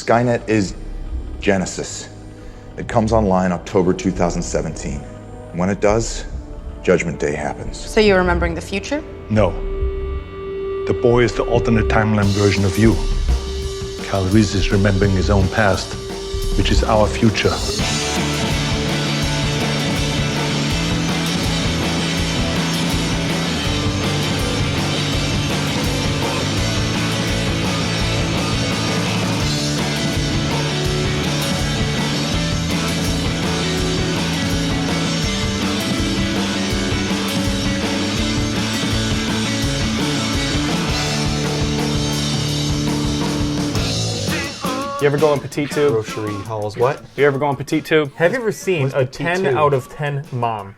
Skynet is Genesis. It comes online October 2017. When it does, Judgment Day happens. So you're remembering the future? No. The boy is the alternate timeline version of you. Cal Reese is remembering his own past, which is our future. You ever go on Petite Tube? Grocery halls. What? You ever go on Petite Tube? Have you ever seen a 10 out of 10 mom?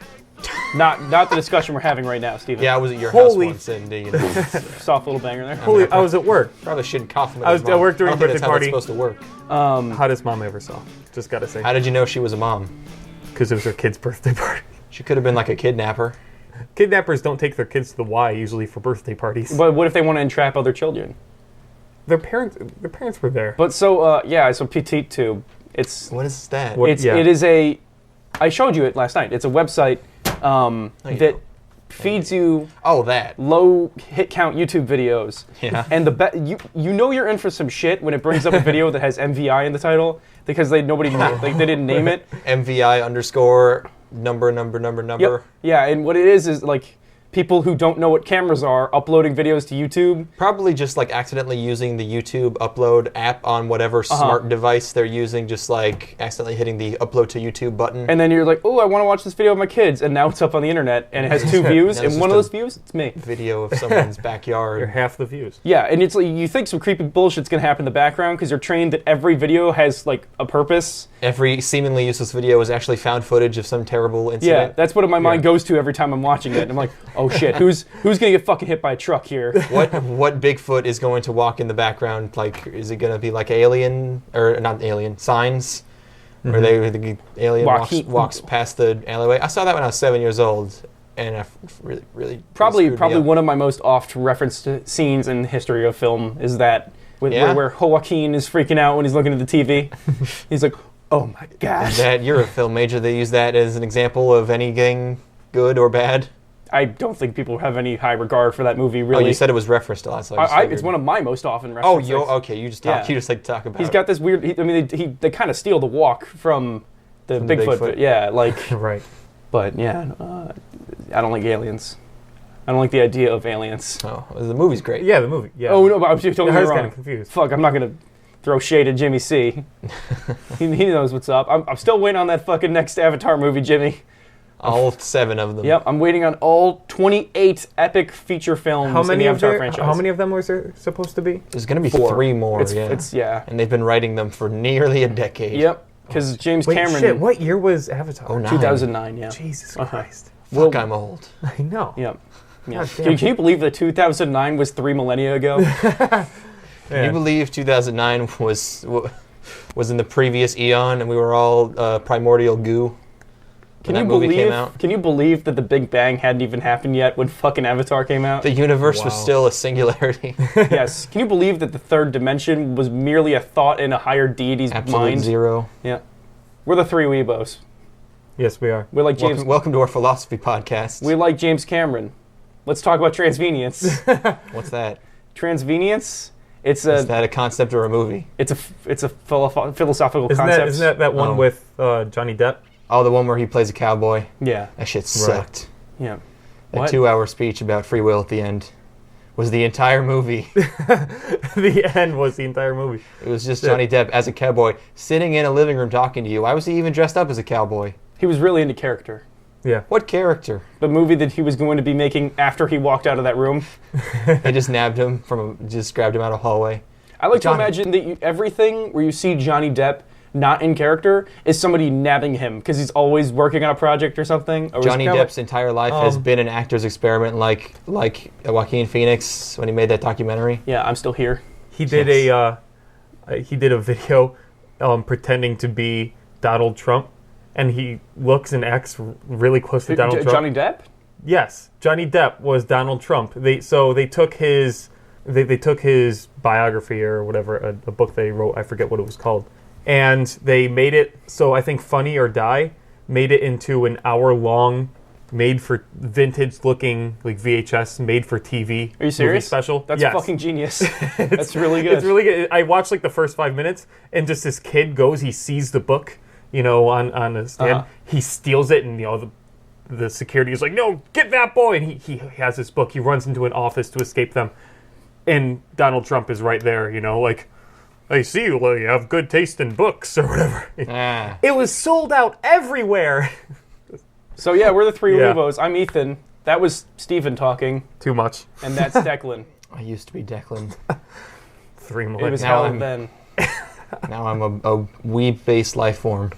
Not the discussion we're having right now, Steven. Yeah, I was at your Holy- house once, and Soft little banger there. Holy, I was at work. probably shouldn't cough. I was at work during I don't think birthday that's how party. it's supposed to work. Hottest mom I ever saw. Just gotta say. How did you know she was a mom? Because it was her kid's birthday party. She could have been like a kidnapper. Kidnappers don't take their kids to the Y usually for birthday parties. But what if they want to entrap other children? Their parents were there. But so Petite Tube. It's What is that? What- it yeah. is a. I showed you it last night. It's a website that feeds you Oh, that. low hit count YouTube videos. Yeah. And you know you're in for some shit when it brings up a video that has MVI in the title because they didn't name it. MVI underscore number. Yep. Yeah, and what it is like people who don't know what cameras are uploading videos to YouTube. Probably just like accidentally using the YouTube upload app on whatever smart device they're using, just like accidentally hitting the upload to YouTube button. And then you're like, oh, I want to watch this video of my kids, and now it's up on the internet, and it has 2 views, Now it's and one of just those views, it's me. Video of someone's You're backyard. half the views. Yeah, and it's like you think some creepy bullshit's gonna happen in the background because you're trained that every video has like a purpose. Every seemingly useless video is actually found footage of some terrible Yeah, incident. that's what my mind goes to every time I'm watching it. I'm like, oh shit, who's gonna get fucking hit by a truck here? What Bigfoot is going to walk in the background? Like, is it going to be like Alien or not Alien? Signs, where the alien walks past the alleyway? I saw that when I was 7 years old, and I really Probably screwed me up. one of my most oft referenced scenes in the history of film is that Yeah? where Joaquin is freaking out when he's looking at the TV. He's like, oh my god. That you're a film major. They use that as an example of anything good or bad. I don't think people have any high regard for that movie, really. Oh, you said it was referenced a lot. So I just it's figured. one of my most often Oh, referenced. okay. You just talk. Yeah. You just like to talk about. He's it. got this weird. They kind of steal the walk from the From the Bigfoot. Bigfoot. Yeah, like. Right. But yeah, I don't like aliens. I don't like the idea of aliens. Oh, the movie's great. Yeah, the movie. Yeah. Oh no, but I was totally I was wrong. kind of confused. Fuck, I'm not gonna throw shade at Jimmy C. he knows what's up. I'm still waiting on that fucking next Avatar movie, Jimmy. All 7 of them. Yep, I'm waiting on all 28 epic feature films in the Avatar franchise. How many of them was there supposed to be? There's going to be 4. 3 more. It's And they've been writing them for nearly a decade. Yep, because James Wait, Cameron. shit, what year was Avatar? Oh, 9. 2009, yeah. Jesus Christ. Fuck, I'm old. I know. Yep. Yeah. God damn. Can you believe that 2009 was 3 millennia ago? Can you believe 2009 was in the previous eon and we were all primordial goo? When that movie came out? Can you believe that the Big Bang hadn't even happened yet when fucking Avatar came out? The universe was Wow. still a singularity. Yes. Can you believe that the third dimension was merely a thought in a higher deity's Absolute mind? zero. Yeah. We're the 3 Aweebos. Yes, we are. We're like James. Welcome to our philosophy podcast. We like James Cameron. Let's talk about transvenience. What's that? Transvenience. Is Is that a concept or a movie? it's a philosophical Isn't concept. that one Oh. with Johnny Depp? Oh, the one where he plays a cowboy. Yeah. That shit sucked. Yeah. That What? 2-hour speech about free will at the end was the entire movie. The end was the entire movie. It was just Johnny Depp as a cowboy sitting in a living room talking to you. Why was he even dressed up as a cowboy? He was really into character. Yeah. What character? The movie that he was going to be making after he walked out of that room. They just nabbed him just grabbed him out of the hallway. I like Johnny- to imagine that everything where you see Johnny Depp not in character is somebody nabbing him because he's always working on a project or something. Or Johnny Depp's entire life has been an actor's experiment, like Joaquin Phoenix when he made that documentary. Yeah, I'm still here. He did he did a video pretending to be Donald Trump, and he looks and acts really close to Donald Trump. Johnny Depp? Yes, Johnny Depp was Donald Trump. They took his They took his biography or whatever, a book they wrote, I forget what it was called, and they made it so I think Funny or Die made it into an hour-long, vintage-looking like VHS, made-for-TV. Are you serious? Movie special. That's Yes. fucking genius. That's really good. It's really good. I watched like the first 5 minutes, and just this kid goes, he sees the book, on a stand. He steals it, and the security is like, "No, get that boy!" And he has this book. He runs into an office to escape them, and Donald Trump is right there. Like, I see you have good taste in books or whatever. It was sold out everywhere. So yeah, we're the three Yeah. Aweebos. I'm Ethan. That was Steven talking, Too much. and that's Declan. I used to be Declan. 3 It was more. Now hell I'm- then. Now I'm a weeb-based life form.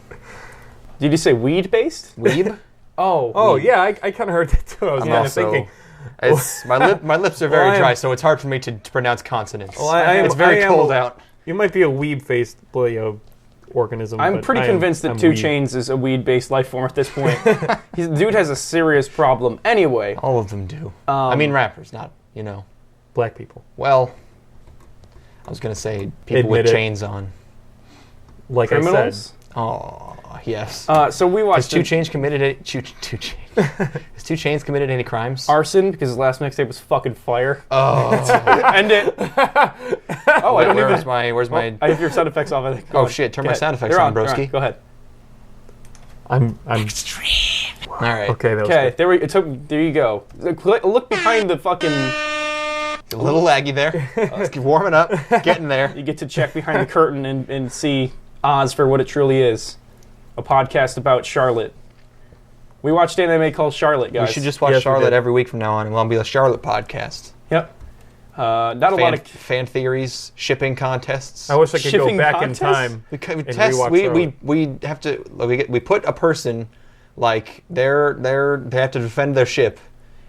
Did you say weed-based? Weeb? Oh yeah, I kind of heard that too. I was I'm kind of also- thinking. My lips are very Well, dry, so it's hard for me to pronounce consonants. Well, I am- it's very I am cold a- out. You might be a weeb-faced organism. I'm but pretty convinced that I'm 2 weeb. Chainz is a weed-based life form at this point. The dude has a serious problem. Anyway, All of them do. I mean rappers, not, Black people. Well, I was going to say people with Admit it. chains on. Like I criminals. said. Oh, yes. So we Has watched 2 Chainz committed any... Has 2 Chainz committed any crimes? Arson because his last mixtape was fucking fire. Oh. End it. Oh, I don't even. Where's my... I have your sound effects off. I think. Go Oh, ahead. shit, turn Go my ahead. sound effects They're on, they're broski. Go ahead. I'm All right. okay. That was Okay, good. there you go. Look behind the fucking. A little laggy there. Let's keep warming up. Getting there. You get to check behind the curtain and see Oz for what it truly is. A podcast about Charlotte. We watched anime called Charlotte, guys. We should just watch Yes, we Charlotte did. every week from now on, and we'll be a Charlotte podcast. Yep. Not a lot of. Fan theories, shipping contests. I wish I could go Shipping back contests? in time. We and test. rewatch We Charlotte. have to. We put a person like they have to defend their ship,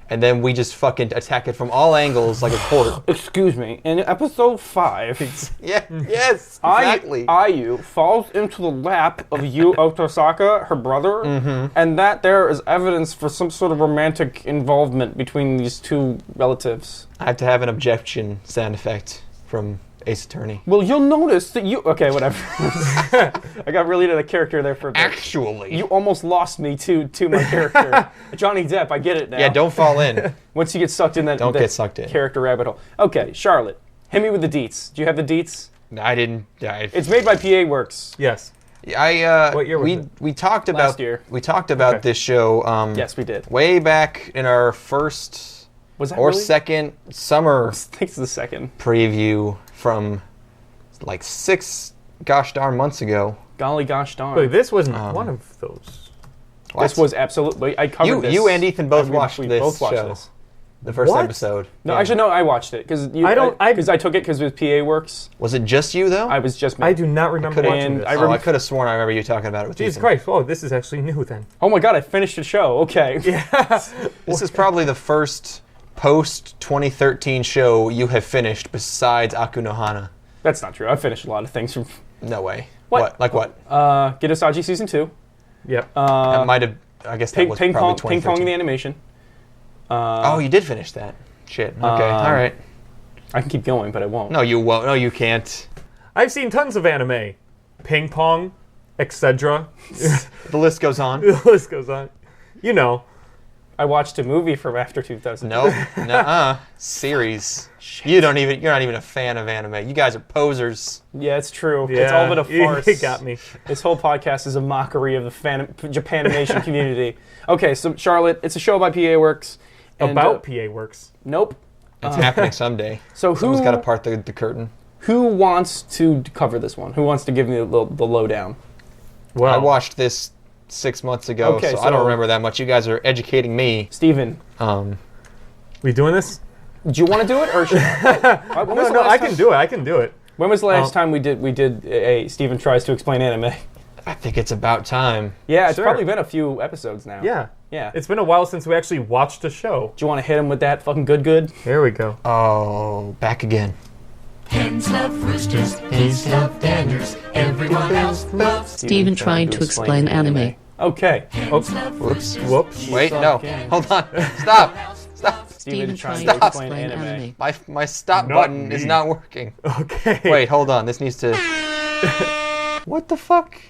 and then we just fucking attack it from all angles like a court. Excuse me. In episode 5, Yeah. Yes. Exactly. Ayu falls into the lap of Yu Otosaka, her brother, Mm-hmm. and that there is evidence for some sort of romantic involvement between these two relatives. I have to have an objection sound effect from Ace Attorney. Well, you'll notice that you... Okay, whatever. I got really into the character there for a bit. Actually. You almost lost me to my character. Johnny Depp, I get it now. Yeah. Don't fall in. Once you get sucked in that, Don't that get sucked in. character rabbit hole. Okay, Charlotte. Hit me with the deets. Do you have the deets? I didn't. It's made by PA Works. Yes. What year was it? we talked about Last year. We talked about Okay. this show. Yes, we did. Way back in our first Was that or really? second summer I think it's the second. preview from like 6 gosh darn months ago. Golly gosh darn. Wait, this wasn't one of those. This was absolutely... I covered this. You and Ethan both watched we this both watched show. this. The first What? episode. No, Yeah. actually, no, I watched it. Because I took it because it was PA Works. Was it just you though? I was just... I do not remember could've- watching and this. I I could have sworn I remember you talking about it with Jesus Ethan. Christ! Oh, this is actually new then. Oh my god, I finished the show. Okay. This is probably the first post 2013 show you have finished besides Aku no Hana. That's not true. I finished a lot of things from... No way. What? Like what? Get Asaji Season 2. Yep. That might have. I guess that Ping was Pong probably Ping Pong 2013. the animation. Oh, you did finish that. Shit. Okay. All right. I can keep going, but I won't. No, you won't. No, you can't. I've seen tons of anime, ping pong, etc. The list goes on. The list goes on. You know, I watched a movie from after 2000. No. Nuh-uh. Series. You're not even a fan of anime. You guys are posers. Yeah, it's true. It's all but a farce. It got me. This whole podcast is a mockery of the Japanimation community. Okay, so Charlotte, it's a show by PA Works. And, About PA Works. Nope. It's happening someday. So Someone's got to part the curtain. Who wants to cover this one? Who wants to give me the lowdown? Well, I watched this 6 months ago, Okay, so I so- don't remember that much. You guys are educating me. Steven, we doing this? do you want to do it or should I? When was the No, last I time- can do it. I can do it. When was the last time we did a Steven tries to explain anime? I think it's about time. Yeah, it's Sure. probably been a few episodes now. Yeah. Yeah. It's been a while since we actually watched a show. Do you want to hit him with that fucking good? There we go. Oh, back again. Hens love roosters, geese love danders, everyone else loves. Steven trying to explain anime. Okay. Whoops. Whoops. Wait, no. Okay. Hold on. Stop. Steven trying trying to to explain explain anime. anime. My stop Not button is me. not working. Okay. Wait, hold on. This needs to. What the fuck?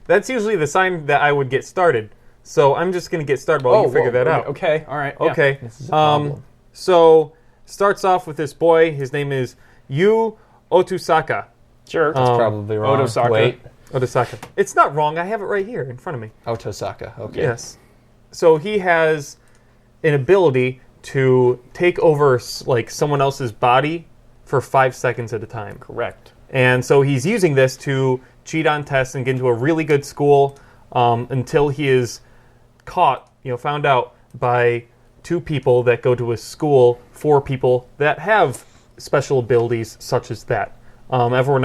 That's usually the sign that I would get started. So I'm just going to get started while you figure that out. Okay, all right. yeah. Okay. This is a problem. So starts off with this boy. His name is Yu Otusaka. Sure. That's probably wrong. Otosaka. Wait. Otusaka. It's not wrong. I have it right here in front of me. Otosaka. Okay. Yes. So he has an ability to take over like someone else's body for 5 seconds at a time. Correct. And so he's using this to cheat on tests and get into a really good school until he is caught, found out by 2 people that go to his school, 4 people that have special abilities such as that. Everyone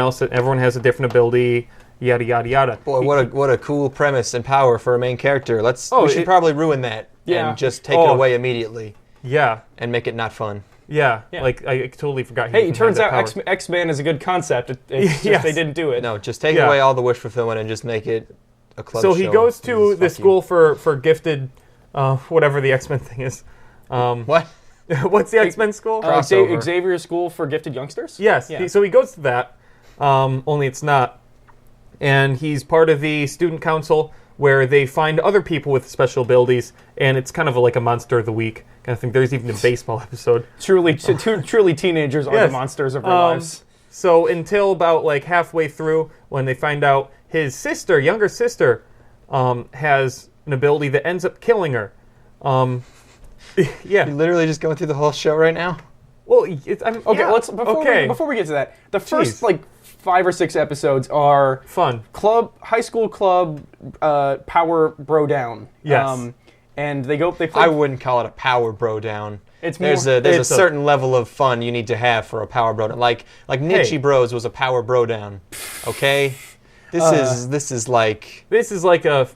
has a different ability, yada yada yada. Boy, what a cool premise and power for a main character. We should it- probably ruin that Yeah. and just take it away immediately Yeah, and make it not fun. yeah. Yeah. Like I totally forgot. Hey, even it turns had out that power. X-Man is a good concept. It's just Yes. they didn't do it. No, just take Yeah. away all the wish fulfillment and just make it a club So show. he goes to Fuck the you. school for gifted, whatever the X-Men thing is. What? What's the X-Men school? Crossover. Xavier School for Gifted Youngsters? Yes. Yeah. So he goes to that, only it's not. And he's part of the student council where they find other people with special abilities, and it's kind of like a monster of the week kind of thing. There's even a baseball episode. Truly teenagers are Yes. the monsters of our lives. So until about like halfway through, when they find out his sister, younger sister, has an ability that ends up killing her. You're Yeah. literally just going through the whole show right now? Well, Okay, yeah. let's before we get to that, the first like 5 or 6 episodes are Fun. high school club, power bro down. Yes. And they play. I wouldn't call it a power bro down. It's There's more- a it's a- certain level of fun you need to have for a power bro down. Like Nichi Hey. Bros was a power bro down. Okay? This is like This is like a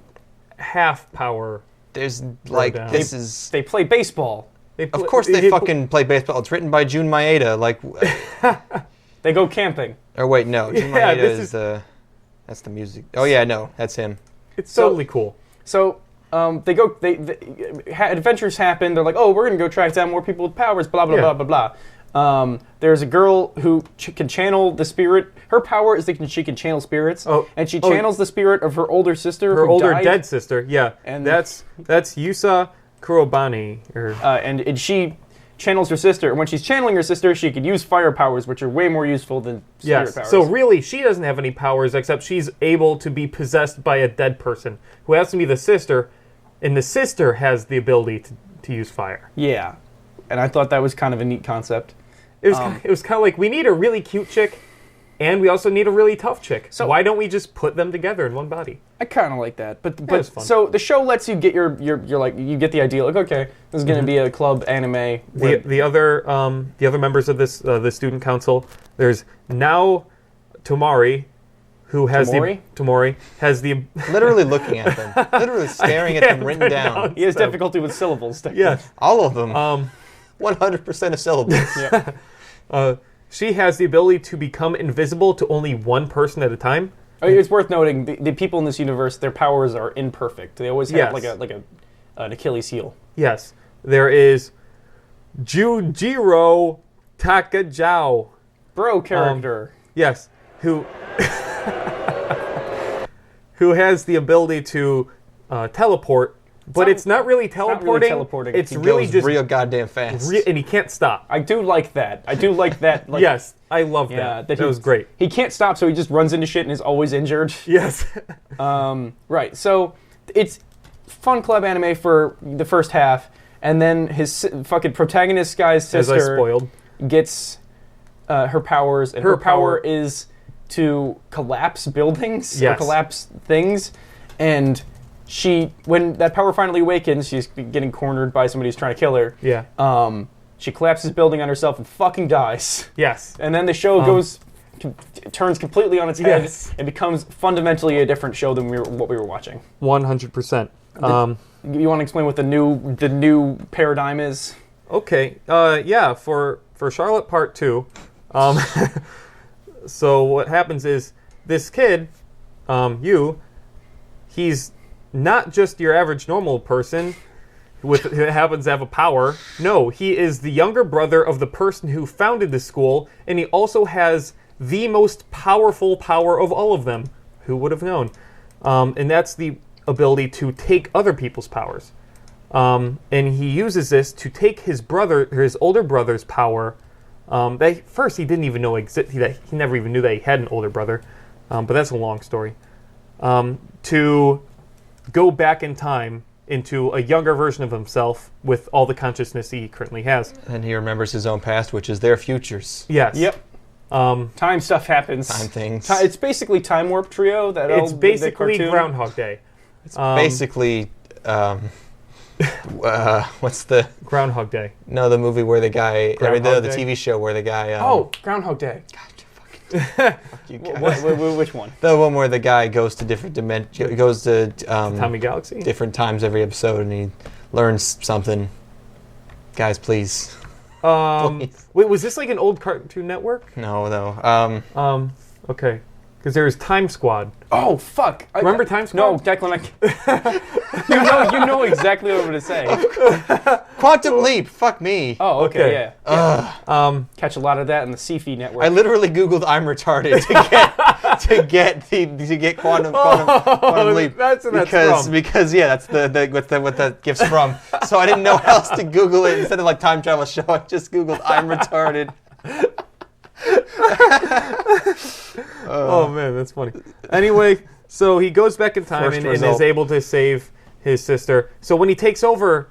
half power. there's like down. this is they play baseball. of course they fucking play baseball. It's written by Jun Maeda. Like, They go camping. or wait, no, Jun Yeah, Maeda this is the that's the music. Oh yeah, no, that's him. It's totally cool. So adventures happen. They're like, oh, we're gonna go track down more people with powers. Blah blah Yeah. blah blah blah. There's a girl who can channel the spirit. Her power is that she can channel spirits, and she channels the spirit of her older sister, Her who older died. dead sister, yeah. And- that's Yusa Kurobani. And she channels her sister. And when she's channeling her sister, she can use fire powers, which are way more useful than spirit Yes. powers. So really, she doesn't have any powers except she's able to be possessed by a dead person who has to be the sister, and the sister has the ability to use fire. yeah, and I thought that was kind of a neat concept. It was kind of like, we need a really cute chick, and we also need a really tough chick. So why don't we just put them together in one body? I kind of like that, but it's fun. so the show lets you get your like you get the idea, like, okay, this is going to be a club anime. The other members of this the student council, there's now Tomari, who has Tomori? has the Literally looking at them, literally staring at them written down. He has difficulty with syllables. yes. All of them, 100% of syllables. She has the ability to become invisible to only one person at a time. It's worth noting the people in this universe, their powers are imperfect. They always have Yes. an Achilles heel. Yes, there is Jujiro Takajao. Bro character. Yes, who has the ability to teleport, but it's not really teleporting. teleporting. It's He really goes just real goddamn fast. and he can't stop. I do like that. Like, Yes, I love Yeah, that. he- That was great. He can't stop, so he just runs into shit and is always injured. Yes. Right. So it's fun club anime for the first half, and then his fucking protagonist guy's As I sister spoiled. gets her powers, and her Her power power- is to collapse buildings or Yes. collapse things. And when that power finally awakens, she's getting cornered by somebody who's trying to kill her. Yeah. She collapses the building on herself and fucking dies. Yes. And then the show turns completely on its head Yes. and becomes fundamentally a different show than what we were watching. 100%. You want to explain what the new paradigm is? Okay. Yeah. For Charlotte Part 2. So what happens is this kid, he's not just your average normal person. happens to have a power. No, he is the younger brother of the person who founded the school, and he also has the most powerful power of all of them. Who would have known? And that's the ability to take other people's powers. And he uses this to take his older brother's power. First, he didn't even know he never even knew that he had an older brother. But that's a long story. To go back in time into a younger version of himself with all the consciousness he currently has. And he remembers his own past, which is their futures. Yes. Yep. Time stuff happens. Time things. It's basically Time Warp Trio. It's basically Groundhog Day. It's basically... what's the... Groundhog Day. No, the movie where the guy... Groundhog the Day? TV show where the guy... Groundhog Day. Fuck you guys. Which one? The one where the guy goes to different dimensions, goes to Tommy Galaxy? different times every episode, and he learns something. Guys, please. Please. Wait, was this like an old Cartoon Network? No. Okay. Because there was Time Squad. Oh, fuck. Remember Time Squad? No, Declan, you know exactly what I'm going to say. Quantum Leap. Fuck me. Oh, okay, Okay. yeah. Catch a lot of that in the Sci-Fi network. I literally Googled "I'm retarded" to get quantum leap. That's what that's from. Because that's what that gift's from. So I didn't know how else to Google it instead of like time travel show. I just Googled "I'm retarded." Oh man, that's funny. Anyway, so he goes back in time and is able to save his sister. So when he takes over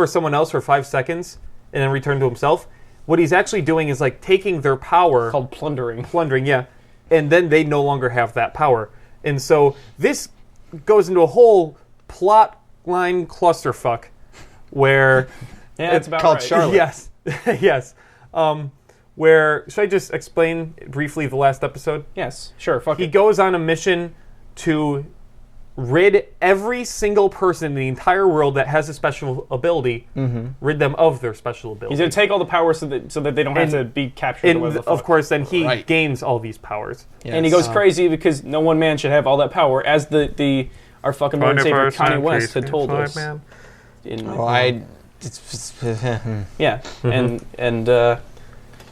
someone else for 5 seconds and then return to himself, what he's actually doing is like taking their power. Called plundering. Plundering, yeah. And then they no longer have that power. And so this goes into a whole plot line clusterfuck where It's about called right. Charlotte. Yes. Yes. Should I just explain briefly the last episode? Yes, sure. Fuck He it. goes on a mission to rid every single person in the entire world that has a special ability, rid them of their special ability. He's going to take all the powers so that they don't have to be captured. And or whatever the of fuck. course, then he Right. gains all these powers. Yes. And he goes crazy because no one man should have all that power, as our fucking Lord and Savior Kanye West had told us. Yeah,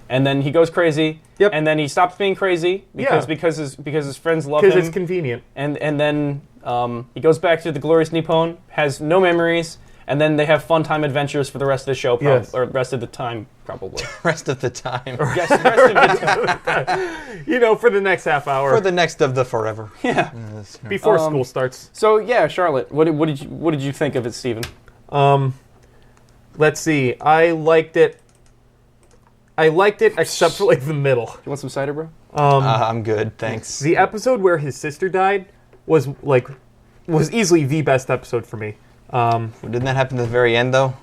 and then he goes crazy. Yep. And then he stops being crazy because his friends love him. Because it's convenient. And then he goes back to the glorious Nippon, has no memories, and then they have fun time adventures for the rest of the show, Yes. or rest of the time, probably. Rest of the time. Yes, the rest of the time. For the next half hour. For the next of the forever. Yeah. before school starts. So yeah, Charlotte, what did you think of it, Stephen? Let's see. I liked it except for like the middle. You want some cider, bro? I'm good, thanks. The episode where his sister died was easily the best episode for me. Didn't that happen at the very end, though?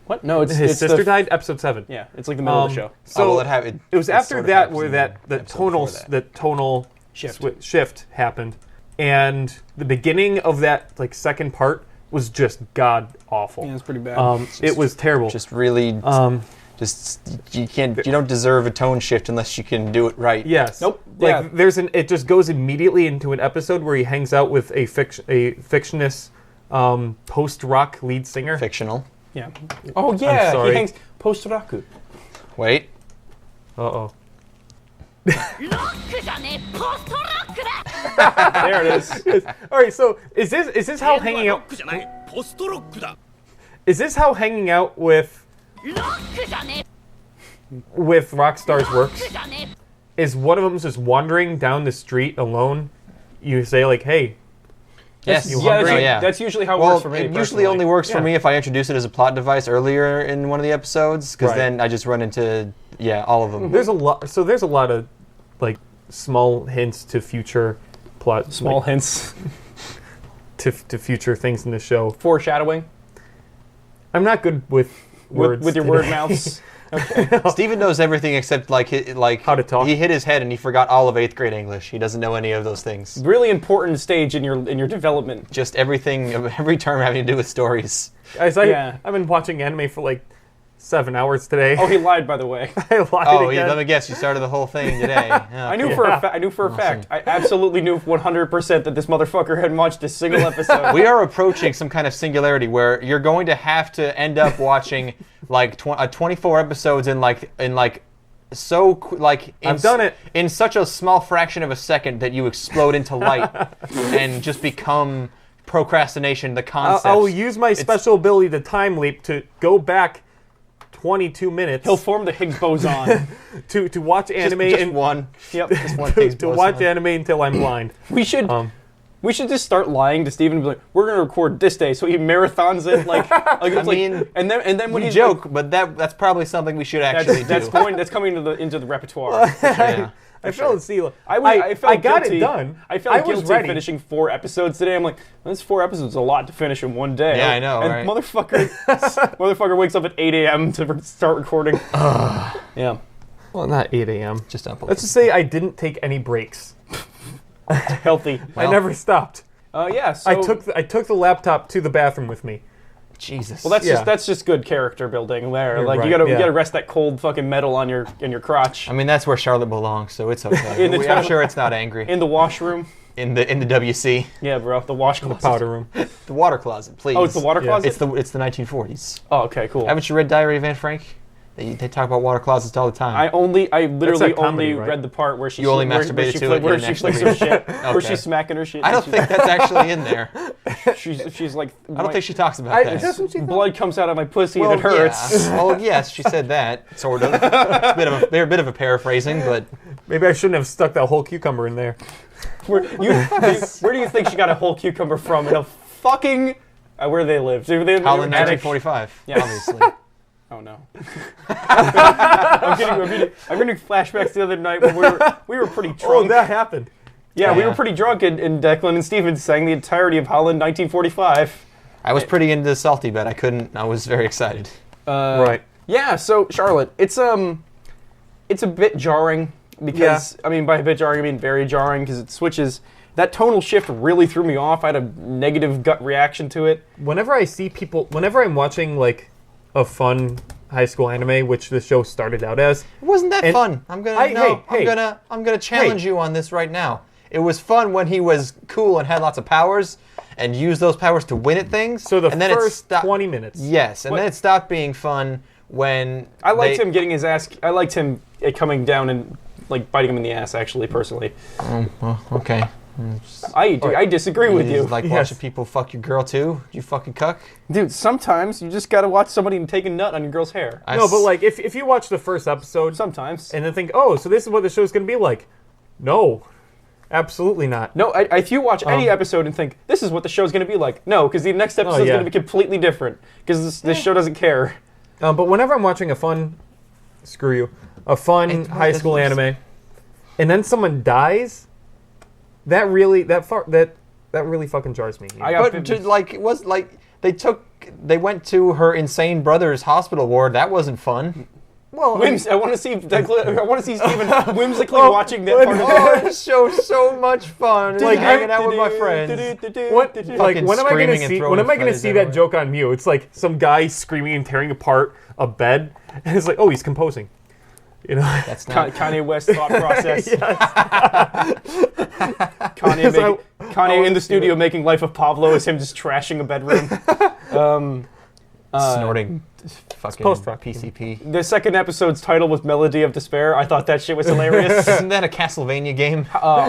What? No, it's His sister died, episode 7. Yeah, it's like the middle of the show. So it was after that where the tonal Shift. shift happened, and the beginning of that like second part was just god awful. Yeah, it's pretty bad. It was terrible. Just really, you don't deserve a tone shift unless you can do it right. Yes. Nope. Like Yeah. it just goes immediately into an episode where he hangs out with a fictionist post-rock lead singer. Fictional. Yeah. Oh yeah, sorry. he hangs post-raku. Wait. Uh-oh. There it is. All right, so is this how hanging out with rock stars works? Is one of them just wandering down the street alone? You say like, "Hey, Yes. You Yeah, hungry? that's usually how it Well, works for me. it usually personally. only works for Yeah. me if I introduce it as a plot device earlier in one of the episodes, because Right. then I just run into all of them. There's a lot. So there's a lot of like small hints to future plot, Small like, hints. to future things in the show. Foreshadowing I'm not good with words with your today. word mouths. Steven knows everything except How to talk. He hit his head and he forgot all of 8th grade English. He doesn't know any of those things. Really important stage in your development. Just everything, every term having to do with stories. Guys, Yeah. I've been watching anime for like 7 hours today. Oh, he lied, by the way. I lied Oh, again. let me guess. You started the whole thing today. I knew for a fact. I absolutely knew 100% that this motherfucker hadn't watched a single episode. We are approaching some kind of singularity where you're going to have to end up watching like 24 episodes in I've done it in such a small fraction of a second that you explode into light and just become procrastination. The concept. I'll use my special ability to time leap to go back 22 minutes. He'll form the Higgs boson. to watch anime just one. Yep. Just one to watch anime until I'm blind. We should just start lying to Steven and be like, we're gonna record this day, so he marathons it and then when we he joke, but that's probably something we should actually do. That's coming into the repertoire. Yeah. I felt guilty. I got guilty. it done. I felt was guilty ready. finishing 4 episodes today. I'm like, this 4 episodes is a lot to finish in one day. Yeah, I know, and right? motherfucker wakes up at 8 a.m. to start recording. Yeah. Well, not 8 a.m. Just unbelievable. Let's just say I didn't take any breaks. Healthy. I never stopped. Yeah. So I took the laptop to the bathroom with me. Jesus. Well, that's just good character building there. You're Like right, you gotta yeah. rest that cold fucking metal on your crotch I mean, that's where Charlotte belongs, so it's okay. I'm sure it's not angry. in the washroom. In the WC, Yeah, bro. The wash The closet. powder room. the water closet, please. Oh, it's the water Yeah. closet. It's the 1940s. Oh, okay, cool. Haven't you read Diary of Anne Frank? They talk about water closets all the time. I literally a comedy, only right? read the part where she You only where masturbated she to flick- it, you where didn't she flicks actually her shit, where Okay. she's smacking her shit. I don't and think that's actually in there. she's like. I don't think she talks about that. Doesn't she? blood comes out of my pussy Well, and it hurts. Yeah. Well, yes, she said that, sort of. It's a bit of a paraphrasing, but Maybe I shouldn't have stuck that whole cucumber in there. Where do you think she got a whole cucumber from? In a fucking where do they live? Do they live Holland, in an attic? 1945. Yeah. Obviously. Oh no. I'm getting flashbacks the other night when we were pretty drunk. Oh, that happened. Yeah, we Yeah. were pretty drunk, and Declan and Steven sang the entirety of Holland 1945. I was pretty into the salty bed. I was very excited. Right. Yeah, so Charlotte, it's a bit jarring because I mean by a bit jarring I mean very jarring because it switches. That tonal shift really threw me off. I had a negative gut reaction to it. Whenever I'm watching like a fun high school anime, which the show started out as, It wasn't that fun. I'm gonna challenge Hey. you on this right now. It was fun when he was cool and had lots of powers and used those powers to win at things. so the and then it first stopped. 20 minutes. Yes, and then it stopped being fun when I liked him getting his ass. I liked him Oh, coming down and like biting him in the ass. Actually, personally, Well, okay. I disagree with you. Like watching people fuck your girl too? You fucking cuck? Dude, sometimes you just gotta watch somebody take a nut on your girl's hair. No, but like if you watch the first episode Sometimes. and then think, oh, so this is what the show's gonna be like. No, absolutely not. No, if you watch any episode and think, this is what the show's going to be like, no, because the next episode is yeah. going to be completely different, because this show doesn't care. But whenever I'm watching a fun high school anime, and then someone dies, that really fucking jars me. They went to her insane brother's hospital ward. That wasn't fun. Well, I want to see Steven whimsically watching that part of Oh, this show's so much fun. Like hanging out with my friends. When am I gonna see that everywhere. joke on Mew? It's like some guy screaming and tearing apart a bed, and it's like, oh, he's composing. You know, That's not. Kanye West thought process. Kanye in the studio making Life of Pablo is him just trashing a bedroom. Snorting fucking post-rock. PCP. The second episode's title was Melody of Despair. I thought that shit was hilarious. Isn't that a Castlevania game?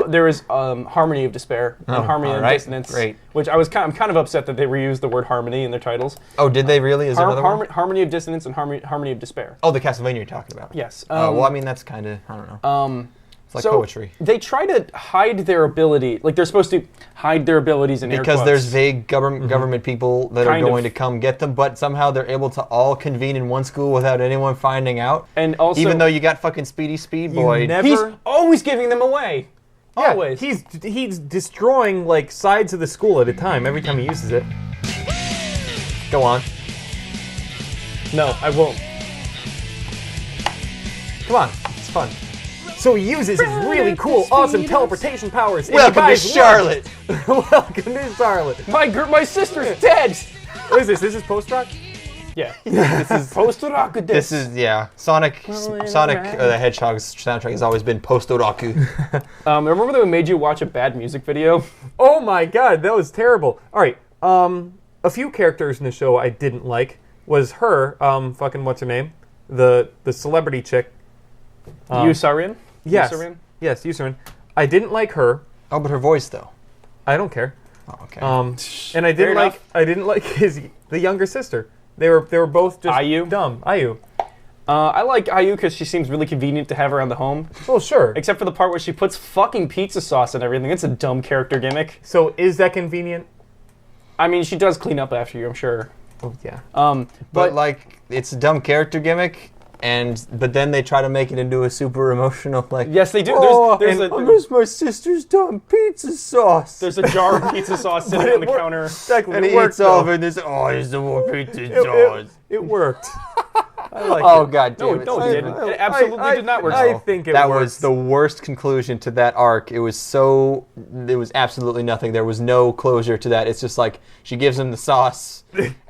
There is Harmony of Despair and Harmony of alright, Dissonance, great. which I'm kind of upset that they reused the word harmony in their titles. Oh, did they really? Is there another one? Harmony of Dissonance and Harmony of Despair. Oh, the Castlevania you're talking about. Yes. Well, I mean, that's kind of, I don't know. It's like poetry. They try to hide their ability, like they're supposed to hide their abilities in air Because quotes. there's vague government people that Kind are of. going to come get them, but somehow they're able to all convene in one school without anyone finding out. And also, Even though you got fucking Speedy Speed Boy. he's always giving them away. Yeah, Always. he's destroying like sides of the school at a time every time he uses it. Go on. No, I won't. Come on. It's fun. So he uses his really cool, awesome teleportation powers. and Welcome the to guys Charlotte. love- Welcome to Charlotte. My sister's dead. What is this? This is post-rock? Yeah. This is post-otaku. This is Sonic the Hedgehog's soundtrack has always been post-otaku. Remember that we made you watch a bad music video? Oh my god, that was terrible. All right, a few characters in the show I didn't like was her, what's her name? The celebrity chick. Yusarian? Yes. Yusarian? Yes, Yusarian. I didn't like her. Oh, but her voice though. I don't care. Oh, okay. And I didn't like the younger sister. They were both just Ayu? dumb. Ayu. I like Ayu because she seems really convenient to have around the home. Well, sure. Except for the part where she puts fucking pizza sauce and everything. It's a dumb character gimmick. So is that convenient? I mean, she does clean up after you, I'm sure. Oh yeah. But like, it's a dumb character gimmick, but then they try to make it into a super emotional like. Yes, they do. There's my sister's dumb pizza sauce. There's a jar of pizza sauce sitting on the counter. Exactly. And he eats all of it. There's the more pizza sauce. It worked. I like Oh it. god damn it! No, it didn't. It absolutely did not work. I think that worked. was the worst conclusion to that arc. It was absolutely nothing. There was no closure to that. It's just like she gives him the sauce,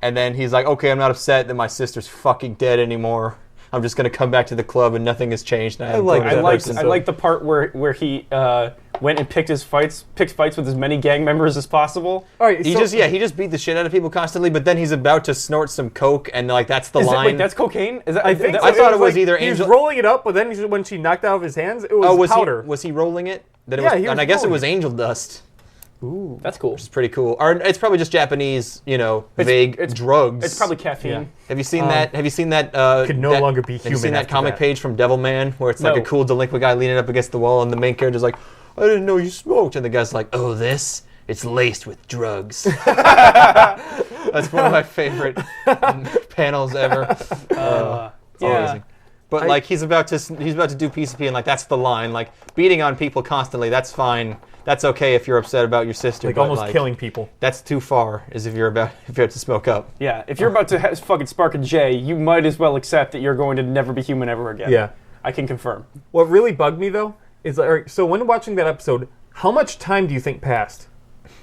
and then he's like, "Okay, I'm not upset that my sister's fucking dead anymore. I'm just gonna come back to the club, and nothing has changed." And I like the part where he went and picked fights with as many gang members as possible. All right, he just beat the shit out of people constantly, but then he's about to snort some coke, and like that's the line. Wait, that's cocaine? Is that? I think I thought it was like either he was Angel. rolling it up, but then when she knocked out of his hands, it was powder. Was he rolling it? Then Yeah, was, he was and I guess it rolling was it. angel dust. Ooh, that's cool. Which is pretty cool. Or it's probably just Japanese, vague drugs. It's probably caffeine. Yeah. Have you seen that? Have you seen that? Could no longer be Have you human seen that after comic that. page from Devilman where it's like No. a cool delinquent guy leaning up against the wall, and the main character's like, "I didn't know you smoked," and the guy's like, "Oh, it's laced with drugs." That's one of my favorite panels ever. It's amazing. But like he's about to do PCP, and like that's the line. Like beating on people constantly, that's fine. That's okay if you're upset about your sister. Like but almost killing people. That's too far. As if you're about to smoke up. Yeah, if you're about to fucking spark a J, you might as well accept that you're going to never be human ever again. Yeah. I can confirm. What really bugged me though is like, so when watching that episode, how much time do you think passed?